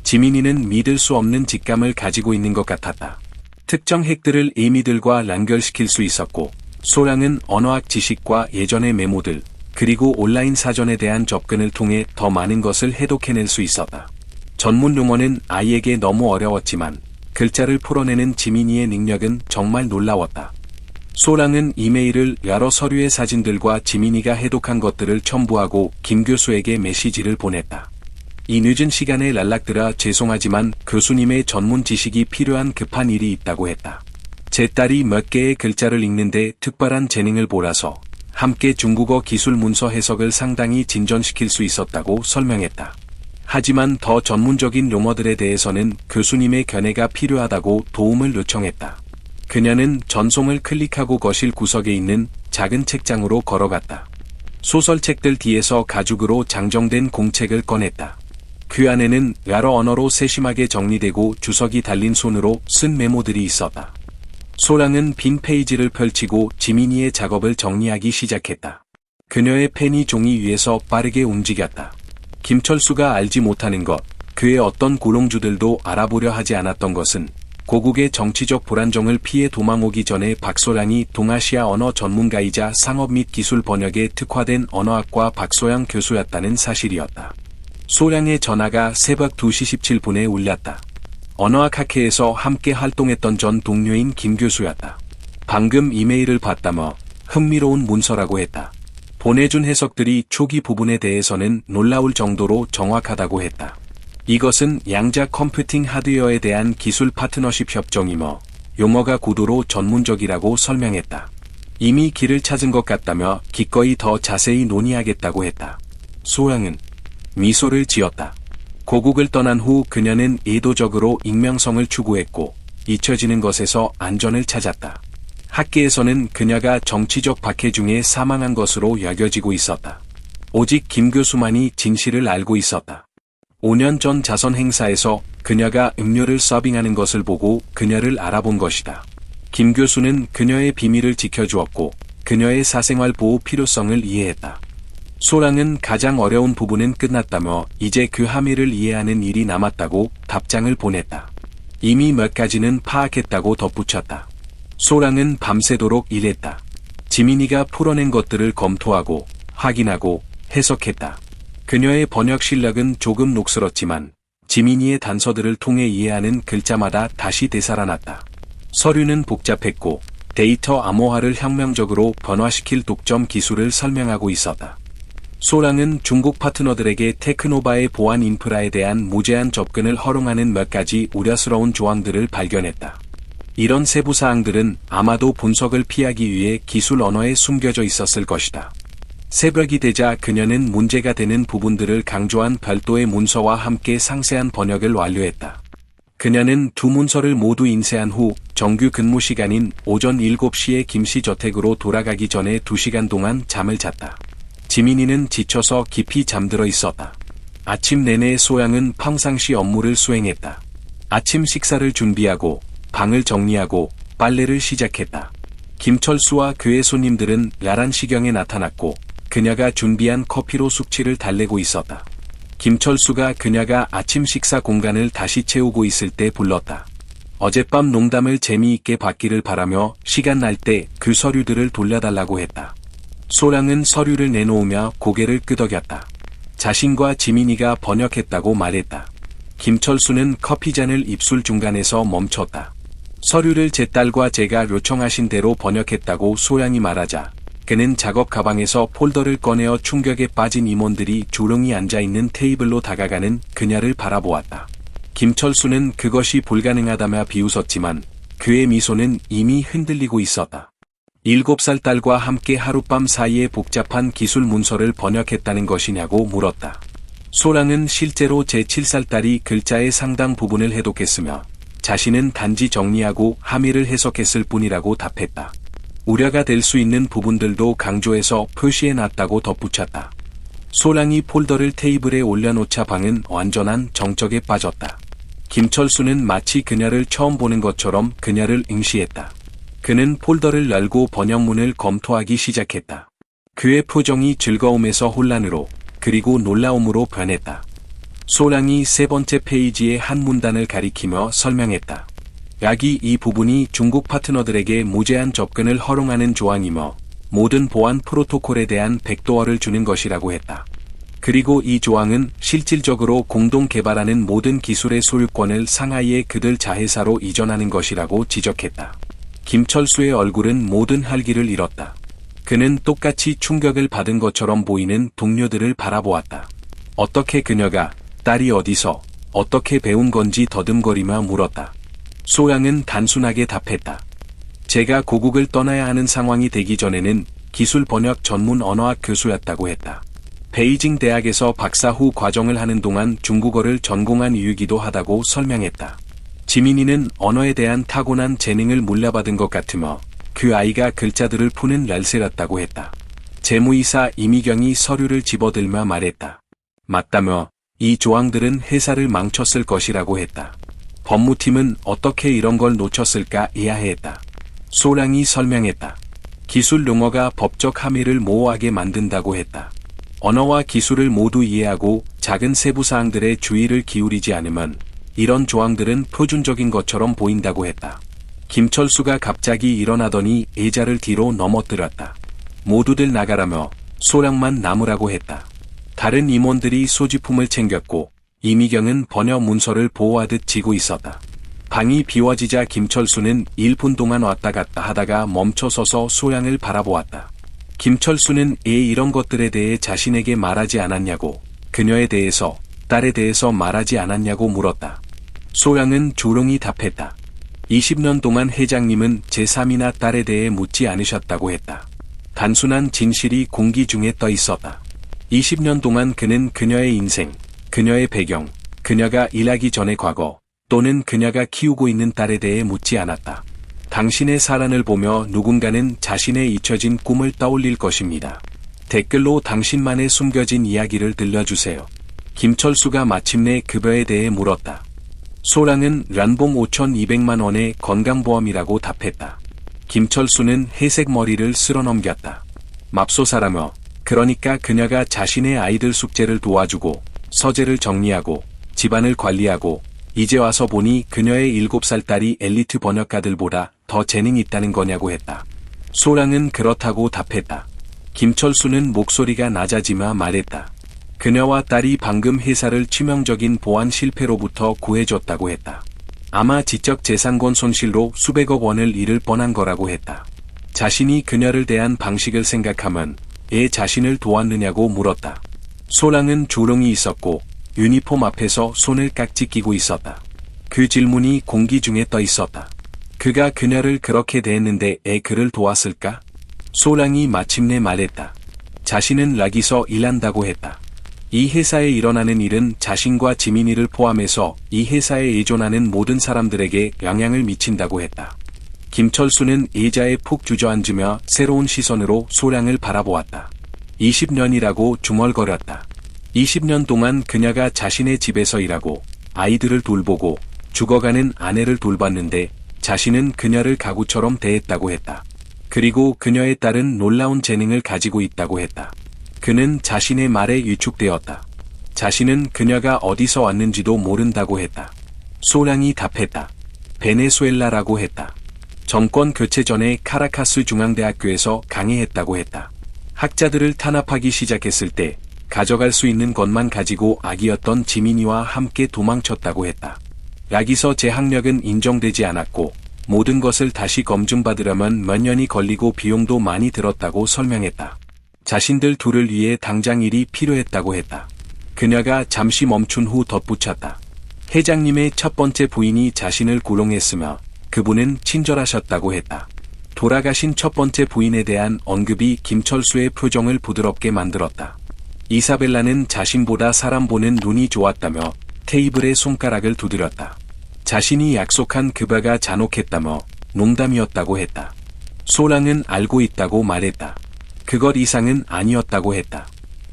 지민이는 믿을 수 없는 직감을 가지고 있는 것 같았다. 특정 핵들을 의미들과 연결시킬 수 있었고, 소량은 언어학 지식과 예전의 메모들, 그리고 온라인 사전에 대한 접근을 통해 더 많은 것을 해독해낼 수 있었다. 전문 용어는 아이에게 너무 어려웠지만, 글자를 풀어내는 지민이의 능력은 정말 놀라웠다. 소랑은 이메일을 여러 서류의 사진들과 지민이가 해독한 것들을 첨부하고 김 교수에게 메시지를 보냈다. 이 늦은 시간에 연락드려 죄송하지만 교수님의 전문 지식이 필요한 급한 일이 있다고 했다. 제 딸이 몇 개의 글자를 읽는데 특별한 재능을 보라서 함께 중국어 기술 문서 해석을 상당히 진전시킬 수 있었다고 설명했다. 하지만 더 전문적인 용어들에 대해서는 교수님의 견해가 필요하다고 도움을 요청했다. 그녀는 전송을 클릭하고 거실 구석에 있는 작은 책장으로 걸어갔다. 소설책들 뒤에서 가죽으로 장정된 공책을 꺼냈다. 그 안에는 여러 언어로 세심하게 정리되고 주석이 달린 손으로 쓴 메모들이 있었다. 소랑은 빈 페이지를 펼치고 지민이의 작업을 정리하기 시작했다. 그녀의 펜이 종이 위에서 빠르게 움직였다. 김철수가 알지 못하는 것, 그의 어떤 고롱주들도 알아보려 하지 않았던 것은 고국의 정치적 불안정을 피해 도망오기 전에 박소량이 동아시아 언어 전문가이자 상업 및 기술 번역에 특화된 언어학과 박소영 교수였다는 사실이었다. 소량의 전화가 새벽 2시 17분에 울렸다. 언어학 학회에서 함께 활동했던 전 동료인 김 교수였다. 방금 이메일을 봤다며 흥미로운 문서라고 했다. 보내준 해석들이 초기 부분에 대해서는 놀라울 정도로 정확하다고 했다. 이것은 양자 컴퓨팅 하드웨어에 대한 기술 파트너십 협정이며 용어가 고도로 전문적이라고 설명했다. 이미 길을 찾은 것 같다며 기꺼이 더 자세히 논의하겠다고 했다. 소양은 미소를 지었다. 고국을 떠난 후 그녀는 의도적으로 익명성을 추구했고 잊혀지는 것에서 안전을 찾았다. 학계에서는 그녀가 정치적 박해 중에 사망한 것으로 여겨지고 있었다. 오직 김 교수만이 진실을 알고 있었다. 5년 전 자선 행사에서 그녀가 음료를 서빙하는 것을 보고 그녀를 알아본 것이다. 김 교수는 그녀의 비밀을 지켜주었고 그녀의 사생활 보호 필요성을 이해했다. 소랑은 가장 어려운 부분은 끝났다며 이제 그 함의를 이해하는 일이 남았다고 답장을 보냈다. 이미 몇 가지는 파악했다고 덧붙였다. 소랑은 밤새도록 일했다. 지민이가 풀어낸 것들을 검토하고 확인하고 해석했다. 그녀의 번역 실력은 조금 녹슬었지만 지민이의 단서들을 통해 이해하는 글자마다 다시 되살아났다. 서류는 복잡했고 데이터 암호화를 혁명적으로 변화시킬 독점 기술을 설명하고 있었다. 소랑은 중국 파트너들에게 테크노바의 보안 인프라에 대한 무제한 접근을 허용하는 몇 가지 우려스러운 조항들을 발견했다. 이런 세부 사항들은 아마도 분석을 피하기 위해 기술 언어에 숨겨져 있었을 것이다. 새벽이 되자 그녀는 문제가 되는 부분들을 강조한 별도의 문서와 함께 상세한 번역을 완료했다. 그녀는 두 문서를 모두 인쇄한 후 정규 근무 시간인 오전 7시에 김씨 저택으로 돌아가기 전에 2시간 동안 잠을 잤다. 지민이는 지쳐서 깊이 잠들어 있었다. 아침 내내 소양은 평상시 업무를 수행했다. 아침 식사를 준비하고 방을 정리하고 빨래를 시작했다. 김철수와 그의 손님들은 야란 시경에 나타났고 그녀가 준비한 커피로 숙취를 달래고 있었다. 김철수가 그녀가 아침 식사 공간을 다시 채우고 있을 때 불렀다. 어젯밤 농담을 재미있게 받기를 바라며 시간 날 때 그 서류들을 돌려달라고 했다. 소량은 서류를 내놓으며 고개를 끄덕였다. 자신과 지민이가 번역했다고 말했다. 김철수는 커피잔을 입술 중간에서 멈췄다. 서류를 제 딸과 제가 요청하신 대로 번역했다고 소양이 말하자 그는 작업 가방에서 폴더를 꺼내어 충격에 빠진 임원들이 조용히 앉아있는 테이블로 다가가는 그녀를 바라보았다. 김철수는 그것이 불가능하다며 비웃었지만 그의 미소는 이미 흔들리고 있었다. 7살 딸과 함께 하룻밤 사이에 복잡한 기술 문서를 번역했다는 것이냐고 물었다. 소랑은 실제로 제 7살 딸이 글자의 상당 부분을 해독했으며 자신은 단지 정리하고 함의를 해석했을 뿐이라고 답했다. 우려가 될 수 있는 부분들도 강조해서 표시해놨다고 덧붙였다. 소랑이 폴더를 테이블에 올려놓자 방은 완전한 정적에 빠졌다. 김철수는 마치 그녀를 처음 보는 것처럼 그녀를 응시했다. 그는 폴더를 열고 번역문을 검토하기 시작했다. 그의 표정이 즐거움에서 혼란으로 그리고 놀라움으로 변했다. 소랑이 3번째 페이지의 한 문단을 가리키며 설명했다. 약이 이 부분이 중국 파트너들에게 무제한 접근을 허용하는 조항이며 모든 보안 프로토콜에 대한 백도어를 주는 것이라고 했다. 그리고 이 조항은 실질적으로 공동 개발하는 모든 기술의 소유권을 상하이의 그들 자회사로 이전하는 것이라고 지적했다. 김철수의 얼굴은 모든 활기를 잃었다. 그는 똑같이 충격을 받은 것처럼 보이는 동료들을 바라보았다. 어떻게 그녀가 딸이 어디서 어떻게 배운 건지 더듬거리며 물었다. 소양은 단순하게 답했다. 제가 고국을 떠나야 하는 상황이 되기 전에는 기술 번역 전문 언어학 교수였다고 했다. 베이징 대학에서 박사 후 과정을 하는 동안 중국어를 전공한 이유기도 하다고 설명했다. 지민이는 언어에 대한 타고난 재능을 물려받은 것 같으며 그 아이가 글자들을 푸는 열쇠였다고 했다. 재무이사 이미경이 서류를 집어들며 말했다. 맞다며 이 조항들은 회사를 망쳤을 것이라고 했다. 법무팀은 어떻게 이런 걸 놓쳤을까 의아해했다. 소랑이 설명했다. 기술 용어가 법적 함의를 모호하게 만든다고 했다. 언어와 기술을 모두 이해하고 작은 세부 사항들에 주의를 기울이지 않으면 이런 조항들은 표준적인 것처럼 보인다고 했다. 김철수가 갑자기 일어나더니 의자를 뒤로 넘어뜨렸다. 모두들 나가라며 소량만 남으라고 했다. 다른 임원들이 소지품을 챙겼고 이미경은 번역 문서를 보호하듯 지고 있었다. 방이 비워지자 김철수는 1분 동안 왔다 갔다 하다가 멈춰서서 소양을 바라보았다. 김철수는 왜 이런 것들에 대해 자신에게 말하지 않았냐고, 그녀에 대해서, 딸에 대해서 말하지 않았냐고 물었다. 소양은 조용히 답했다. 20년 동안 회장님은 제3이나 딸에 대해 묻지 않으셨다고 했다. 단순한 진실이 공기 중에 떠 있었다. 20년 동안 그는 그녀의 인생, 그녀의 배경, 그녀가 일하기 전의 과거, 또는 그녀가 키우고 있는 딸에 대해 묻지 않았다. 당신의 사랑을 보며 누군가는 자신의 잊혀진 꿈을 떠올릴 것입니다. 댓글로 당신만의 숨겨진 이야기를 들려주세요. 김철수가 마침내 급여에 대해 물었다. 소랑은 연봉 5,200만 원의 건강보험이라고 답했다. 김철수는 회색 머리를 쓸어넘겼다. 맙소사라며 그러니까 그녀가 자신의 아이들 숙제를 도와주고, 서재를 정리하고, 집안을 관리하고, 이제 와서 보니 그녀의 7살 딸이 엘리트 번역가들보다 더 재능이 있다는 거냐고 했다. 소랑은 그렇다고 답했다. 김철수는 목소리가 낮아지며 말했다. 그녀와 딸이 방금 회사를 치명적인 보안 실패로부터 구해줬다고 했다. 아마 지적 재산권 손실로 수백억 원을 잃을 뻔한 거라고 했다. 자신이 그녀를 대한 방식을 생각하면 애 자신을 도왔느냐고 물었다. 소랑은 조롱이 있었고 유니폼 앞에서 손을 깍지 끼고 있었다. 그 질문이 공기 중에 떠 있었다. 그가 그녀를 그렇게 대했는데 애 그를 도왔을까? 소랑이 마침내 말했다. 자신은 락이서 일한다고 했다. 이 회사에 일어나는 일은 자신과 지민이를 포함해서 이 회사에 의존하는 모든 사람들에게 영향을 미친다고 했다. 김철수는 의자에 푹 주저앉으며 새로운 시선으로 소랑을 바라보았다. 20년이라고 중얼거렸다. 20년 동안 그녀가 자신의 집에서 일하고 아이들을 돌보고 죽어가는 아내를 돌봤는데 자신은 그녀를 가구처럼 대했다고 했다. 그리고 그녀의 딸은 놀라운 재능을 가지고 있다고 했다. 그는 자신의 말에 위축되었다. 자신은 그녀가 어디서 왔는지도 모른다고 했다. 소랑이 답했다. 베네수엘라라고 했다. 정권 교체 전에 카라카스 중앙대학교에서 강의했다고 했다. 학자들을 탄압하기 시작했을 때 가져갈 수 있는 것만 가지고 아기였던 지민이와 함께 도망쳤다고 했다. 여기서 제 학력은 인정되지 않았고 모든 것을 다시 검증받으려면 몇 년이 걸리고 비용도 많이 들었다고 설명했다. 자신들 둘을 위해 당장 일이 필요했다고 했다. 그녀가 잠시 멈춘 후 덧붙였다. 회장님의 첫 번째 부인이 자신을 고용했으며 그분은 친절하셨다고 했다. 돌아가신 첫 번째 부인에 대한 언급이 김철수의 표정을 부드럽게 만들었다. 이사벨라는 자신보다 사람 보는 눈이 좋았다며 테이블에 손가락을 두드렸다. 자신이 약속한 그바가 잔혹했다며 농담이었다고 했다. 소랑은 알고 있다고 말했다. 그것 이상은 아니었다고 했다.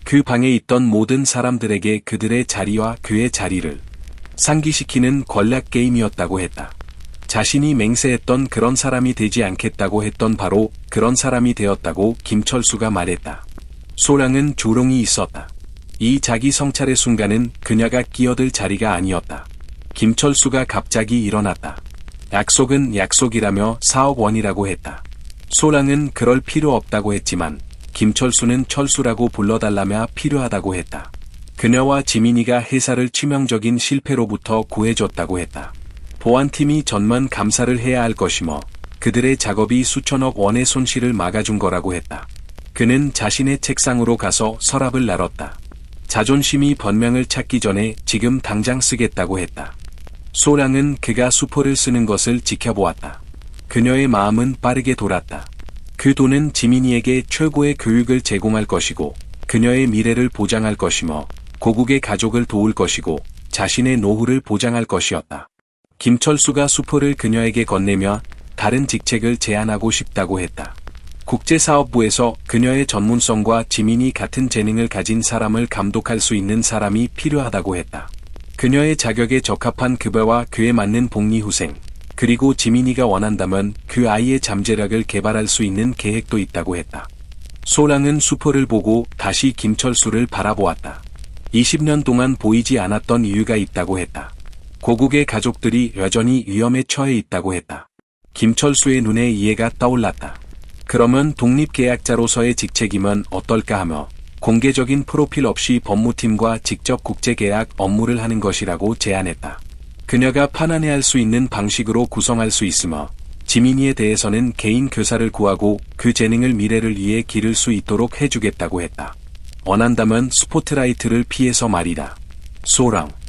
그 방에 있던 모든 사람들에게 그들의 자리와 그의 자리를 상기시키는 권력 게임이었다고 했다. 자신이 맹세했던 그런 사람이 되지 않겠다고 했던 바로 그런 사람이 되었다고 김철수가 말했다. 소랑은 조롱이 있었다. 이 자기 성찰의 순간은 그녀가 끼어들 자리가 아니었다. 김철수가 갑자기 일어났다. 약속은 약속이라며 4억 원이라고 했다. 소랑은 그럴 필요 없다고 했지만 김철수는 철수라고 불러달라며 필요하다고 했다. 그녀와 지민이가 회사를 치명적인 실패로부터 구해줬다고 했다. 보안팀이 전면 감사를 해야 할 것이며 그들의 작업이 수천억 원의 손실을 막아준 거라고 했다. 그는 자신의 책상으로 가서 서랍을 나눴다. 자존심이 번명을 찾기 전에 지금 당장 쓰겠다고 했다. 소랑은 그가 수포를 쓰는 것을 지켜보았다. 그녀의 마음은 빠르게 돌았다. 그 돈은 지민이에게 최고의 교육을 제공할 것이고 그녀의 미래를 보장할 것이며 고국의 가족을 도울 것이고 자신의 노후를 보장할 것이었다. 김철수가 수포를 그녀에게 건네며 다른 직책을 제안하고 싶다고 했다. 국제사업부에서 그녀의 전문성과 지민이 같은 재능을 가진 사람을 감독할 수 있는 사람이 필요하다고 했다. 그녀의 자격에 적합한 급여와 그에 맞는 복리후생, 그리고 지민이가 원한다면 그 아이의 잠재력을 개발할 수 있는 계획도 있다고 했다. 소랑은 수포를 보고 다시 김철수를 바라보았다. 20년 동안 보이지 않았던 이유가 있다고 했다. 고국의 가족들이 여전히 위험에 처해 있다고 했다. 김철수의 눈에 이해가 떠올랐다. 그러면 독립계약자로서의 직책이면 어떨까 하며 공개적인 프로필 없이 법무팀과 직접 국제계약 업무를 하는 것이라고 제안했다. 그녀가 편안해할 수 있는 방식으로 구성할 수 있으며 지민이에 대해서는 개인 교사를 구하고 그 재능을 미래를 위해 기를 수 있도록 해주겠다고 했다. 원한다면 스포트라이트를 피해서 말이다. 소랑.